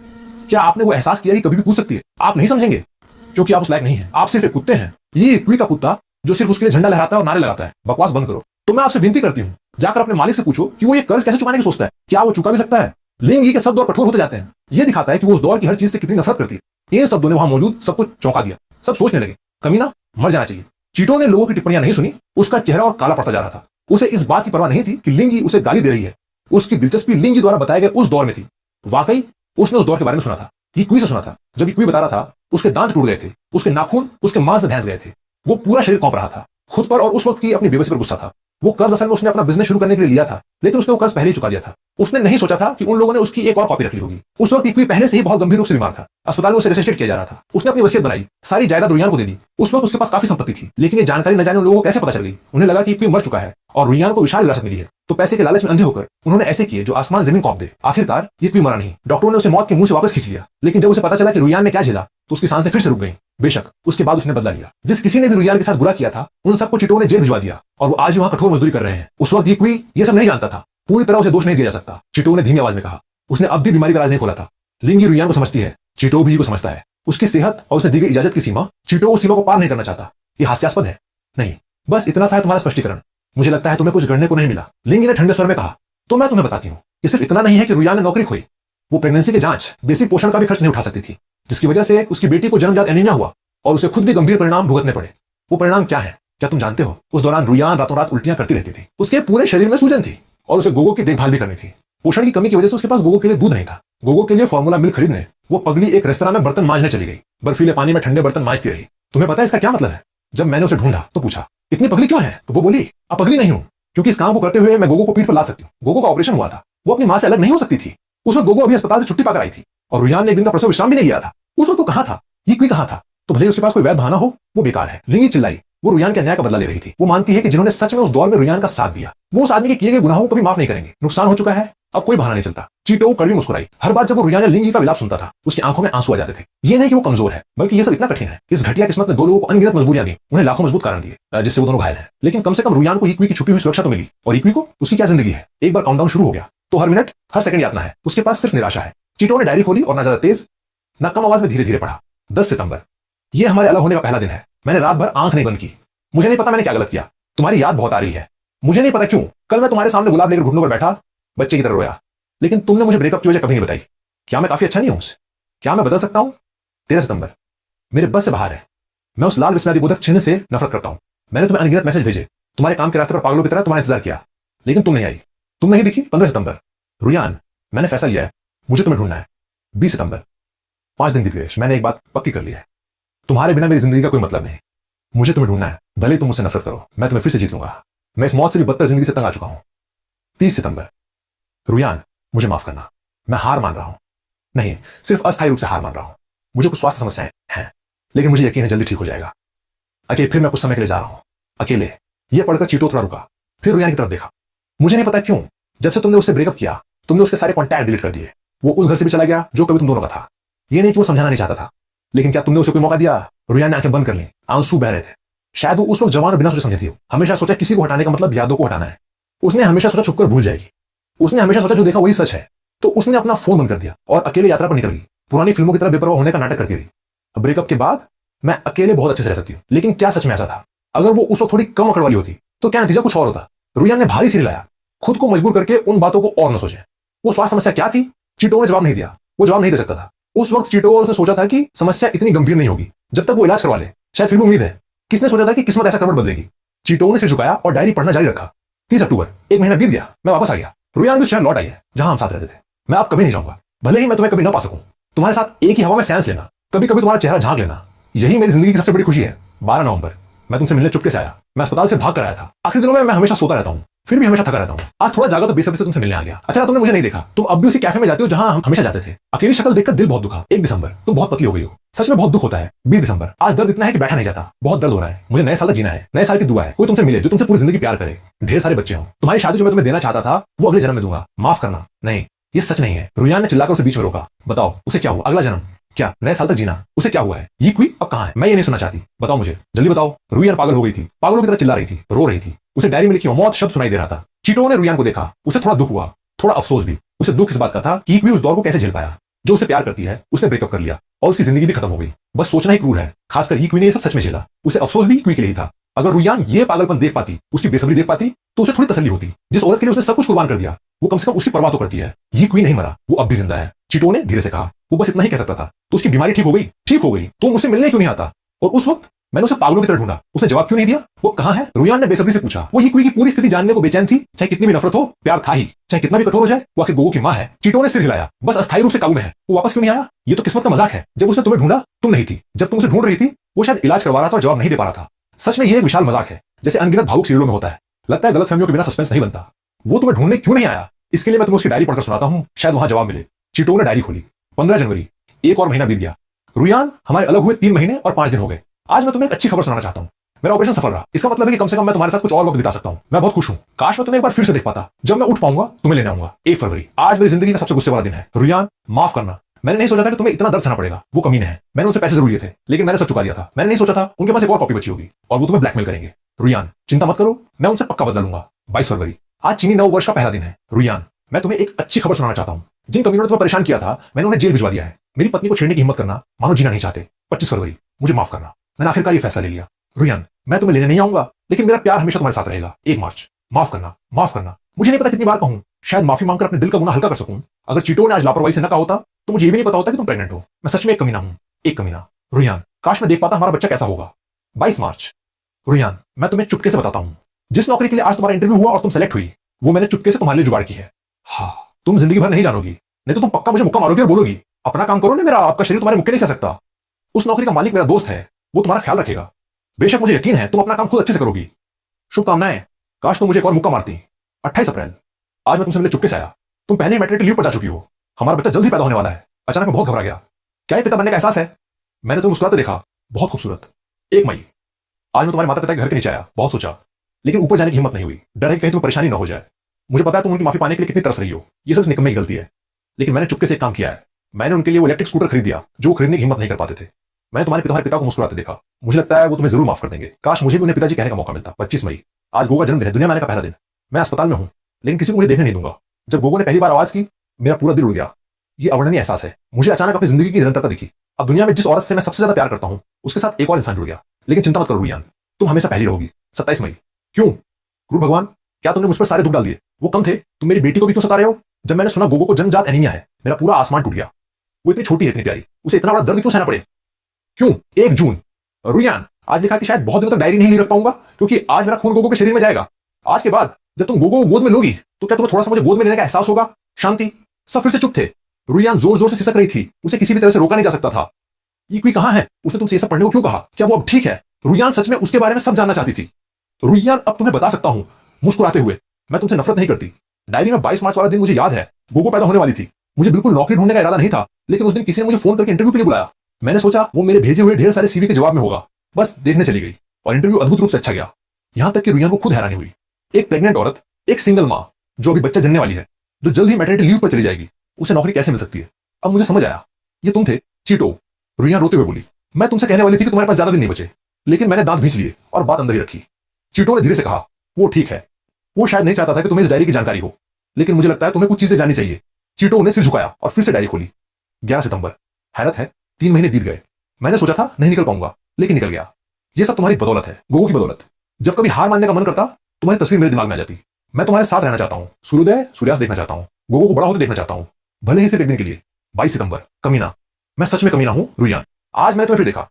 क्या आपने वो एहसास किया कि कभी भी कूद सकती है? आप नहीं समझेंगे क्योंकि आप उस लायक नहीं है। आप सिर्फ एक कुत्ते हैं, ये इक्वी का कुत्ता जो सिर्फ उसके लिए झंडा लहराता है और नारे लगाता है। बकवास बंद करो। तो मैं आपसे विनती करती हूँ, जाकर अपने मालिक से पूछो कि वो ये कर्ज कैसे चुकाने की सोचता है। क्या वो चुका भी सकता है? लिंगी के शब्द और कठोर होते जाते हैं। ये दिखाता है कि वो उस दौर की हर चीज से कितनी नफरत करती है। इन शब्दों ने वहां मौजूद सबको चौंका दिया। सब सोचने लगे, कमीना मर जाना चाहिए। चीटो ने लोगों की टिप्पणियां नहीं सुनी। उसका चेहरा और काला पड़ता जा रहा था। उसे इस बात की परवाह नहीं थी कि लिंगी उसे गाली दे रही है। उसकी दिलचस्पी लिंगी द्वारा बताए गए उस दौर में थी। वाकई उसने उस दौर के बारे में सुना था। इक्वी से सुना था। जब इक्वी बता रहा था, उसके दांत टूट गए थे, उसके नाखून उसके मांस में धंस गए थे। वो पूरा शरीर कांप रहा था, खुद पर और उस वक्त की अपनी बेबसी पर गुस्सा था। वो कर्ज असल में उसने अपना बिजनेस शुरू करने के लिए लिया था, लेकिन उसने वो कर्ज पहले ही चुका दिया था। उसने नहीं सोचा था कि उन लोगों ने उसकी एक और कॉपी रख ली होगी। उस वक्त इक्वी पहले से ही बहुत गंभीर रूप से बीमार था। अस्पताल में उसे रेसिस्टेट किया जा रहा था। उसने अपनी वसीयत बनाई, सारी जायदाद रुयान को दे दी। उस वक्त उसके पास काफी संपत्ति थी, लेकिन ये जानकारी न जाने उन लोगों को कैसे पता चल गई। उन्हें लगा कि इक्वी मर चुका है और रुयान को विशाल विरासत मिली है। तो पैसे के लालच में अंधे होकर उन्होंने ऐसे किए जो आसमान जमीन कौंप दे। आखिरकार ये इक्वी मरा नहीं। डॉक्टरों ने उसे मौत के मुंह से वापस खींच लिया, लेकिन जब उसे पता चला कि रुयान ने क्या झेला तो उसकी सांसें फिर से रुक गईं। बेशक उसके बाद उसने बदला लिया। जिस किसी ने भी रुयान के साथ बुरा किया था, उन सबको चीटो ने जेल भिजवा दिया और वो आज भी वहां कठोर मजदूरी कर रहे हैं। उस वक्त इक्वी ये सब नहीं जानता था। पूरी तरह उसे दोष नहीं दिया जा सकता। चीटो ने धीमी आवाज में कहा। उसने अब भी बीमारी का राज नहीं खोला था। लिंगी रुयान को समझती है, चीटो भी को समझता है। उसकी सेहत और उसने दी गई इजाजत की सीमा, चीटो उस सीमा को पार नहीं करना चाहता। ये हास्यास्पद है। नहीं, बस इतना सा है तुम्हारा स्पष्टीकरण। मुझे लगता है तुम्हें कुछ गढ़ने को नहीं मिला। लिंगी ने ठंडे स्वर में कहा। तो मैं तुम्हें बताती हूँ, ये सिर्फ इतना नहीं है कि रुयान ने नौकरी खोई, वो प्रेगनेंसी की जांच, बेसिक पोषण का भी खर्च नहीं उठा सकती थी, जिसकी वजह से उसकी बेटी को जन्मजात एनीमिया हुआ और उसे खुद भी गंभीर परिणाम भुगतने पड़े। वो परिणाम क्या है, क्या तुम जानते हो? उस दौरान रुयान रातों रात उल्टियां करती रहती थी। उसके पूरे शरीर में सूजन थी और उसे गोगो की देखभाल भी करनी थी। पोषण की कमी की वजह से उसके पास गोगो के लिए दूध नहीं था। गोगो के लिए फार्मूला मिल्क खरीदने वो पगली एक रेस्तरां में बर्तन मांजने चली गई। बर्फीले पानी में ठंडे बर्तन मांजती रही। तुम्हें पता है इसका क्या मतलब है? जब मैंने उसे ढूंढा तो पूछा, इतनी पगली क्यों है? तो वो बोली, अब पगली नहीं हूं, क्योंकि इस काम को करते हुए मैं गोगो को पीठ पर ला सकती हूँ। गोगो का ऑपरेशन हुआ था, वो अपनी मां से अलग नहीं हो सकती थी। उस वक्त गोगो अभी अस्पताल से छुट्टी पाकर आई थी और रुयान ने एक दिन का प्रसव विश्राम भी नहीं लिया था। उस वक्त तो कहां था? इक्वी कहां था? तो भले उसके पास कोई वैध बहाना हो, वो बेकार है। लिंगी चिल्लाई। वो रुयान के अन्याय का बदला ले रही थी। वो मानती है कि जिन्होंने सच में उस दौर में रुयान का साथ दिया, वो उस आदमी के किए गए गुनाहों को कभी माफ नहीं करेंगे। नुकसान हो चुका है, अब कोई बहाना नहीं चलता। चीटो कड़वी मुस्कुराई। हर बार जब वो रुयान या लिंगी का विलाप सुनता था, उसकी आंखों में आंसू आ जाते थे। ये नहीं कि वो कमजोर है, बल्कि ये सब इतना कठिन है। इस घटिया किस्मत ने दो लोगों को अनगिनत मजबूरियां दी, उन्हें लाखों मजबूत कारण दिए, जिससे वो दोनों घायल हैं। लेकिन कम से कम रुयान को इक्वी की छुपी हुई सुरक्षा तो मिली। और इक्वी को उसकी क्या जिंदगी है? एक बार काउंटडाउन शुरू हो गया तो हर मिनट हर सेकंड यातना है। उसके पास सिर्फ निराशा है। चीटो ने डायरी खोली और ना ज्यादा तेज ना कम आवाज में धीरे धीरे पढ़ा। 10 सितंबर, यह हमारे अलग होने का पहला दिन है। मैंने रात भर आंख नहीं बंद की। मुझे नहीं पता मैंने क्या गलत किया। तुम्हारी याद बहुत आ रही है। मुझे नहीं पता क्यों कल मैं तुम्हारे सामने गुलाब लेकर घुटनों पर बैठा बच्चे की तरह रोया, लेकिन तुमने मुझे ब्रेकअप की वजह कभी नहीं बताई। क्या मैं काफी अच्छा नहीं हूं? क्या मैं बदल सकता हूं? 13 सितंबर, मेरे बस से बाहर है। मैं उस लाल विस्मयादिबोधक चिन्ह से नफरत करता हूं। मैंने तुम्हें अनगिनत मैसेज भेजे, तुम्हारे काम के रास्ते पर पागलों की तरह तुम्हारा इंतजार किया, लेकिन तुम नहीं आई, तुम नहीं दिखी। 15 सितंबर, रुयान, मैंने फैसला लिया है, मुझे तुम्हें ढूंढना है। 20 सितंबर, 5 दिन बीत गए, मैंने एक बात पक्की कर ली है, तुम्हारे बिना मेरी जिंदगी का कोई मतलब नहीं। मुझे तुम्हें ढूंढना है, भले तुम मुझसे नफरत करो, मैं तुम्हें फिर से जीत लूंगा। मैं इस मौत से भी बदतर जिंदगी से तंग आ चुका हूं। 30 सितंबर, रुयान, मुझे माफ करना, मैं हार मान रहा हूं। नहीं, सिर्फ अस्थायी रूप से हार मान रहा हूं। मुझे कुछ स्वास्थ्य समस्याएं हैं, लेकिन मुझे यकीन है जल्दी ठीक हो जाएगा। अकेले फिर मैं कुछ समय के लिए जा रहा हूं, अकेले। यह पढ़कर चीटो थोड़ा रुका, फिर रुयान की तरफ देखा। मुझे नहीं पता क्यों, जब से तुमने उससे ब्रेकअप किया, तुमने उसके सारे कॉन्टैक्ट डिलीट कर दिए। वो उस घर से भी चला गया जो कभी तुम दोनों का था। ये नहीं कि वो समझाना नहीं चाहता था, लेकिन क्या तुमने उसे कोई मौका दिया? रुयान ने आंखें बंद कर ली, आंसू बह रहे थे। शायद वो उस वक्त जवान और बिना सोचे समझी थी। हमेशा सोचा किसी को हटाने का मतलब यादों को हटाना है। उसने हमेशा सोचा छुपकर भूल जाएगी। उसने हमेशा सोचा जो देखा वही सच है। तो उसने अपना फोन बंद कर दिया और अकेले यात्रा पर निकल गई। पुरानी फिल्मों की तरह बेपरवाह होने का नाटक करती रही। ब्रेकअप के बाद मैं अकेले बहुत अच्छे से रह सकती हूँ, लेकिन क्या सच में ऐसा था? अगर वो उस वक्त थोड़ी कम अकड़ वाली होती तो क्या नतीजा कुछ और होता। रुयान ने भारी सिर हिलाया, खुद को मजबूर करके उन बातों को और न सोचे। वो स्वास्थ्य समस्या क्या थी? चीटो ने जवाब नहीं दिया। वो जवाब नहीं दे सकता था। उस वक्त चीटो और उसने सोचा था कि समस्या इतनी गंभीर नहीं होगी जब तक वो इलाज करवा ले। शायद फिर भी उम्मीद है। किसने सोचा था कि किस्मत ऐसा करवट बदलेगी? चीटो ने सिर झुकाया और डायरी पढ़ना जारी रखा। 30 अक्टूबर, एक महीना बीत गया, मैं वापस आ गया। रुयान भी शहर लौट आई है जहां हम साथ रहते थे। मैं अब कभी नहीं जाऊंगा, भले ही मैं तुम्हें कभी ना पा सकूं। तुम्हारे साथ एक ही हवा में सांस लेना, कभी कभी तुम्हारा चेहरा झांक लेना, यही मेरी जिंदगी की सबसे बड़ी खुशी है। 12 नवंबर, मैं तुमसे मिलने चुपके से आया। मैं अस्पताल से भाग कर आया था। आखिरी दिनों में मैं हमेशा सोता रहता हूँ, फिर भी हमेशा थका रहता हूँ। आज थोड़ा जागा तो बेसब्री से तुमसे मिलने आ गया। अच्छा, तुमने मुझे नहीं देखा। तुम अब भी उसी कैफे में जाते हो जहां हम हमेशा जाते थे। अकेली शक्ल देखकर दिल बहुत दुखा। 1 दिसंबर, तुम बहुत पतली हो गई हो, सच में बहुत दुख होता है। 20 दिसंबर, आज दर्द इतना है कि बैठा नहीं जाता, बहुत दर्द हो रहा है। मुझे नए साल तक जीना है, नए साल की दुआ है, कोई तुमसे मिले जो तुमसे पूरी जिंदगी प्यार करे, ढेर सारे बच्चे हों। तुम्हारी शादी जो मैं तुम्हें देना चाहता था वो अगले जन्म में दूंगा, माफ करना। नहीं, ये सच नहीं है। रुयान ने चिल्लाकर उसे बीच में रोका। बताओ उसे क्या हुआ? अगला जन्म? क्या नए साल तक जीना? उसे क्या हुआ है? ये क्वी अब कहाँ है? मैं ये नहीं सुनना चाहती। बताओ मुझे, जल्दी बताओ। रुयान पागल हो गई थी, पागलों की तरह चिल्ला रही थी, रो रही थी। उसे डायरी में लिखी मौत शब्द सुनाई दे रहा था। चीटो ने रुयान को देखा, उसे थोड़ा दुख हुआ, थोड़ा अफसोस भी। उसे दुख इस बात का था कि क्वी उस दौर को कैसे झेल पाया। जो उसे प्यार करती है उसने ब्रेकअप कर लिया और उसकी जिंदगी भी खत्म हो गई। बस सोचना ही क्रूर है, खासकर क्वी ने ये सब सच में झेला। उसे अफसोस भी क्वी के लिए ही था। अगर रुयान ये पागलपन देख पाती, उसकी बेसब्री देख पाती, तो उसे थोड़ी तसल्ली होती। जिस औरत के लिए उसने सब कुछ कुर्बान कर दिया, वो कम से कम उसकी परवाह तो करती है। ये क्वी नहीं मरा, वो अब भी जिंदा है। चीटो ने धीरे से कहा। वो बस इतना ही कह सकता था। तो उसकी बीमारी ठीक हो गई? ठीक हो गई। तो मुझसे मिलने क्यों नहीं आता? और उस वक्त मैंने उसे पागलों की तरह ढूंढा, उसने जवाब क्यों नहीं दिया? वो कहां है? रुयान ने बेसब्री से पूछा। वो क्वी की पूरी स्थिति जानने को बेचैन थी। चाहे कितनी भी नफरत हो, प्यार था ही। चाहे कितना भी कठोर हो जाए, वो आखिर गोगो की मां है। चीटो ने सिर हिलाया। बस अस्थायी रूप से काबू में है। वो वापस क्यों नहीं आया? ये तो किस्मत का मजाक है। जब उसने तुम्हें ढूंढा, तुम नहीं थी। जब तुम उसे ढूंढ रही थी, वो शायद इलाज करवा रहा था और जवाब नहीं दे पा रहा था। सच में ये एक विशाल मजाक है, जैसे अनगिनत भावुक सीरियलों में होता है। लगता है गलतफहमियों के बिना सस्पेंस नहीं बनता। वो तुम्हें ढूंढने क्यों नहीं आया? इसके लिए मैं तुम्हें उसकी डायरी पढ़कर सुनाता हूं, शायद वहां जवाब मिले। चीटो ने डायरी खोली। 15 जनवरी। एक और महीना बीत गया। रुयान, हमारे अलग हुए 3 महीने और 5 दिन हो गए। आज मैं तुम्हें एक अच्छी खबर सुनाना चाहता हूं। मेरा ऑपरेशन सफल रहा। इसका मतलब है कि कम से कम मैं तुम्हारे साथ कुछ और वक्त बिता सकता हूं। मैं बहुत खुश हूं। काश मैं तुम्हें एक बार फिर से देख पाता। जब मैं उठ पाऊंगा तुम्हें लेने आऊंगा। 1 फरवरी। आज मेरी जिंदगी का सबसे गुस्से वाला दिन है। रुयान, माफ करना। मैंने नहीं सोचा था कि तुम्हें इतना दर्द सहना पड़ेगा। वो कमीने हैं। मैंने उनसे पैसे जरूर लिए थे, लेकिन मैंने सब चुका दिया था। मैंने नहीं सोचा था उनके पास एक और कॉपी बची होगी और वो तुम्हें ब्लैकमेल करेंगे। रुयान, चिंता मत करो, मैं उनसे पक्का बदला लूंगा। 22 फरवरी। आज चीनी नव वर्ष का पहला दिन है। रुयान, मैं तुम्हें एक अच्छी खबर सुनाना चाहता हूं। जिन कमीनों ने तुम्हें परेशान किया था, मैंने उन्हें जेल भिजवा दिया है। मेरी पत्नी को छेड़ने की हिम्मत करना मानो जीना नहीं चाहते। 25 फरवरी। मुझे माफ करना, मैंने आखिरकार ये फैसला ले लिया। रुयान, मैं तुम्हें लेने नहीं आऊंगा, लेकिन मेरा प्यार हमेशा तुम्हारे साथ रहेगा। 1 मार्च। माफ करना, माफ करना। मुझे नहीं पता कितनी बार कहूं, शायद माफी मांगकर अपने दिल का गुनाह हल्का कर सकूं। अगर चीटो ने आज लापरवाही से न कहा होता, तो मुझे ये भी नहीं पता होता कि तुम प्रेग्नेंट हो। मैं सच में एक कमीना हूं, एक कमीना। रुयान, काश मैं देख पाता हमारा बच्चा कैसा होगा। 22 मार्च। रुयान, मैं तुम्हें चुपके से बताता हूं। जिस नौकरी के लिए आज तुम्हारा इंटरव्यू हुआ और तुम सेलेक्ट हुई, वो मैंने चुपके से तुम्हारे लिए जुगाड़ की है। हाँ, तुम जिंदगी भर नहीं जानोगी, नहीं तो तुम पक्का मुझे मुक्का मारोगी और बोलोगी, अपना काम करो ना मेरा, आपका शरीर तुम्हारे मुक्के नहीं सह सकता। उस नौकरी का मालिक मेरा दोस्त है, वो तुम्हारा ख्याल रखेगा। बेशक मुझे यकीन है तुम अपना काम खुद अच्छे से करोगी। शुभकामनाएं। काश तुम मुझे एक और मुक्का मारती। 28 अप्रैल। आज मैं तुमसे मिलने चुपके से आया। तुम पहले ही मैटरनिटी लीव पर जा चुकी हो। हमारा बच्चा जल्द ही पैदा होने वाला है। अचानक मैं बहुत घबरा गया। क्या ये पिता बनने का एहसास है? मैंने तुम्हें मुस्कुराते देखा, बहुत खूबसूरत। 1 मई। आज मैं तुम्हारे माता पिता के घर के नीचे आया, बहुत सोचा, लेकिन ऊपर जाने की हिम्मत नहीं हुई। डर है कि कहीं तुम्हें परेशानी न हो जाए। मुझे पता है तुम उनकी माफी पाने के लिए कितनी तरस रही हो। ये सब निकम्मे की गलती है, लेकिन मैंने चुपके से एक काम किया है। मैंने उनके लिए वो इलेक्ट्रिक स्कूटर खरीद दिया जो खरीदने की हिम्मत नहीं कर पाते थे। मैंने तुम्हारे पिता को मुस्कुराते देखा। मुझे लगता है वो तुम्हें जरूर माफ कर देंगे। काश मुझे भी उन्हें पिताजी कहने का मौका मिलता। 25 मई। आज गोगा जन्मदिन है, दुनिया में आने का पहला दिन। मैं अस्पताल में हूं, लेकिन किसी को मुझे देखने नहीं दूंगा। जब गोगो ने पहली बार आवाज की, मेरा पूरा दिल उड़ गया। ये अवर्णनीय एहसास है। मुझे अचानक अपनी जिंदगी की निरंतरता दिखी। अब दुनिया में जिस औरत से मैं सबसे ज्यादा प्यार करता हूं, उसके साथ एक और इंसान जुड़ गया। लेकिन चिंता मत करो रुयान, तुम हमेशा पहली रहोगी। 27 मई। क्यों क्रूर भगवान, क्या तुमने मुझ पर सारे दुख डाल दिए? वो कम थे, तुम मेरी बेटी को भी क्यों सता रहे हो? जब मैंने सुना गोगो को जन्मजात एनीमिया है, मेरा पूरा आसमान टूट गया। वो इतनी छोटी है, इतनी प्यारी, उसे इतना बड़ा दर्द क्यों सहना पड़े? क्यों 1 जून। रुयान, आज लिखा कि शायद बहुत दिनों तक डायरी नहीं रख पाऊंगा, क्योंकि आज मेरा खून गोगो के शरीर में जाएगा। आज के बाद जब तुम गोगो को गोद में लोगी, तो क्या तुम्हें थोड़ा सा मुझे गोद में लेने का एहसास होगा? शांति। सब फिर से चुप थे। रुयान जोर जोर से सिसक रही थी, उसे किसी भी तरह से रोका नहीं जा सकता था। ये कहां है? उसने तुमसे ये सब पढ़ने को क्यों कहा? क्या वो अब ठीक है? रुयान सच में उसके बारे में सब जानना चाहती थी। रुयान, अब तुम्हें बता सकता हूं मुस्कुराते हुए, मैं तुमसे नफरत नहीं करती। डायरी में 22 मार्च वाला दिन मुझे याद है। गोगो पैदा होने वाली थी। मुझे बिल्कुल नौकरी ढूंढने का इरादा नहीं था, लेकिन उस दिन किसी ने मुझे फोन करके इंटरव्यू के लिए बुलाया। मैंने सोचा वो मेरे भेजे हुए ढेर सारे सीवी के जवाब में होगा। बस देखने चली गई और इंटरव्यू अद्भुत रूप से अच्छा गया। यहां तक कि रुयान को खुद हैरानी हुई। एक प्रेग्नेंट औरत, एक सिंगल मां जो अभी बच्चा जनने वाली है, जो जल्द ही मैटरनिटी लीव पर चली जाएगी, उसे नौकरी कैसे मिल सकती है? अब मुझे समझ आया, ये तुम थे चीटो। रुयान रोते हुए बोली, मैं तुमसे कहने वाली थी कि तुम्हारे पास ज्यादा दिन नहीं बचे, लेकिन मैंने दांत भींच लिए और बात अंदर ही रखी। चीटो ने धीरे से कहा, वो ठीक है, वो शायद नहीं चाहता था कि तुम्हें इस डायरी की जानकारी हो, लेकिन मुझे लगता है तुम्हें कुछ चीजें जाननी चाहिए। चीटो ने सिर झुकाया और फिर से डायरी खोली। 11 सितंबर। हैरत है, 3 महीने बीत गए। मैंने सोचा था नहीं निकल पाऊंगा, लेकिन निकल गया। ये सब तुम्हारी बदौलत है, गोगो की बदौलत। जब कभी हार मानने का मन करता, तुम्हारी तस्वीर मेरे दिमाग में आ जाती। मैं तुम्हारे साथ रहना चाहता हूं, सूर्योदय सूर्यास्त देखना चाहता हूं, गोगो को बड़ा होते देखना चाहता हूं, भले ही सिर्फ एक दिन के लिए। 22 सितंबर। कमीना, मैं सच में कमीना हूं रुयान। आज मैंने तुम्हें फिर देखा।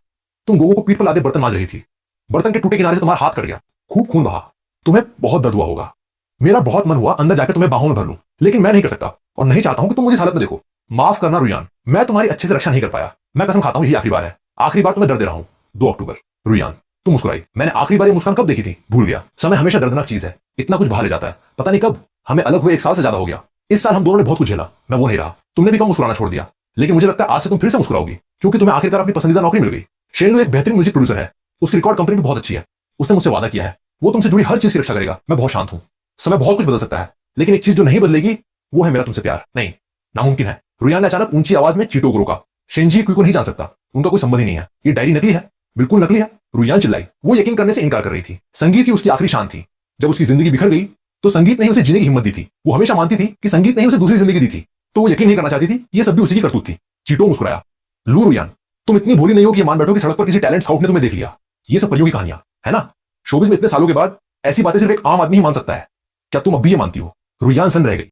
तुम गोगो को पीठ पर लादे बर्तन मांज रही थी। बर्तन के टूटे किनारे से तुम्हारा हाथ कट गया, खूब खून बहा। तुम्हें बहुत दर्द हुआ होगा। मेरा बहुत मन हुआ अंदर जाकर तुम्हें बाहों में भर लूं, लेकिन मैं नहीं कर सकता और नहीं चाहता हूं कि तुम मुझे इस हालत में देखो। माफ करना रुयान, मैं तुम्हारी अच्छे से रक्षा नहीं कर पाया। मैं कसम खाता हूं यही आखिरी बार है, आखिरी बार तुम्हें दर्द दे रहा हूं। 2 अक्टूबर। रुयान, तुम मुस्कुराई। मैंने आखिरी बार ये मुस्कान कब देखी थी? भूल गया। समय हमेशा दर्दनाक चीज है, इतना कुछ बहा ले जाता है। पता नहीं कब हमें अलग हुए 1 साल से ज्यादा हो गया। इस साल हम दोनों ने बहुत कुछ झेला, मैं वो नहीं रहा। तुमने भी कम मुस्कुराना छोड़ दिया, लेकिन मुझे लगता है आज से तुम फिर से मुस्कुराओगी, क्योंकि तुम्हें आखिरकार अपनी पसंदीदा नौकरी मिल गई। शेल्डो एक बेहतरीन म्यूजिक प्रोड्यूसर है, उसकी रिकॉर्ड कंपनी भी बहुत अच्छी है। उसने मुझसे वादा किया है, वो तुमसे जुड़ी हर चीज की रक्षा करेगा। मैं बहुत शांत हूं। समय बहुत कुछ बदल सकता है, लेकिन एक चीज जो नहीं बदलेगी वो है मेरा तुमसे प्यार। नहीं, नामुमकिन है। रुयान ने अचानक ऊंची आवाज में चीटो को रोका। शेंजी क्विको नहीं जान सकता, उनका कोई संबंध ही नहीं है, ये डायरी नकली है, बिल्कुल नकली है। रुयान चिल्लाई। वो यकीन करने से इनकार कर रही थी। संगीत ही उसकी आखिरी शान थी। जब उसकी जिंदगी बिखर गई तो संगीत ने ही उसे जीने की हिम्मत दी थी। वो हमेशा मानती थी कि संगीत ने ही उसे दूसरी जिंदगी दी थी, तो वो यकीन नहीं करना चाहती थी ये सब भी उसी की करतूत थी। चीटो मुस्कुराया। लू रुयान, तुम इतनी भोली नहीं हो कि ये मान बैठो कि सड़क पर किसी टैलेंट स्काउट ने तुम्हें देख लिया। ये सब परियों की कहानियां है ना। शोबिस में इतने सालों के बाद ऐसी बातें सिर्फ एक आम आदमी ही मान सकता है। क्या तुम अब भी ये मानती हो? रुयान सन रह गई।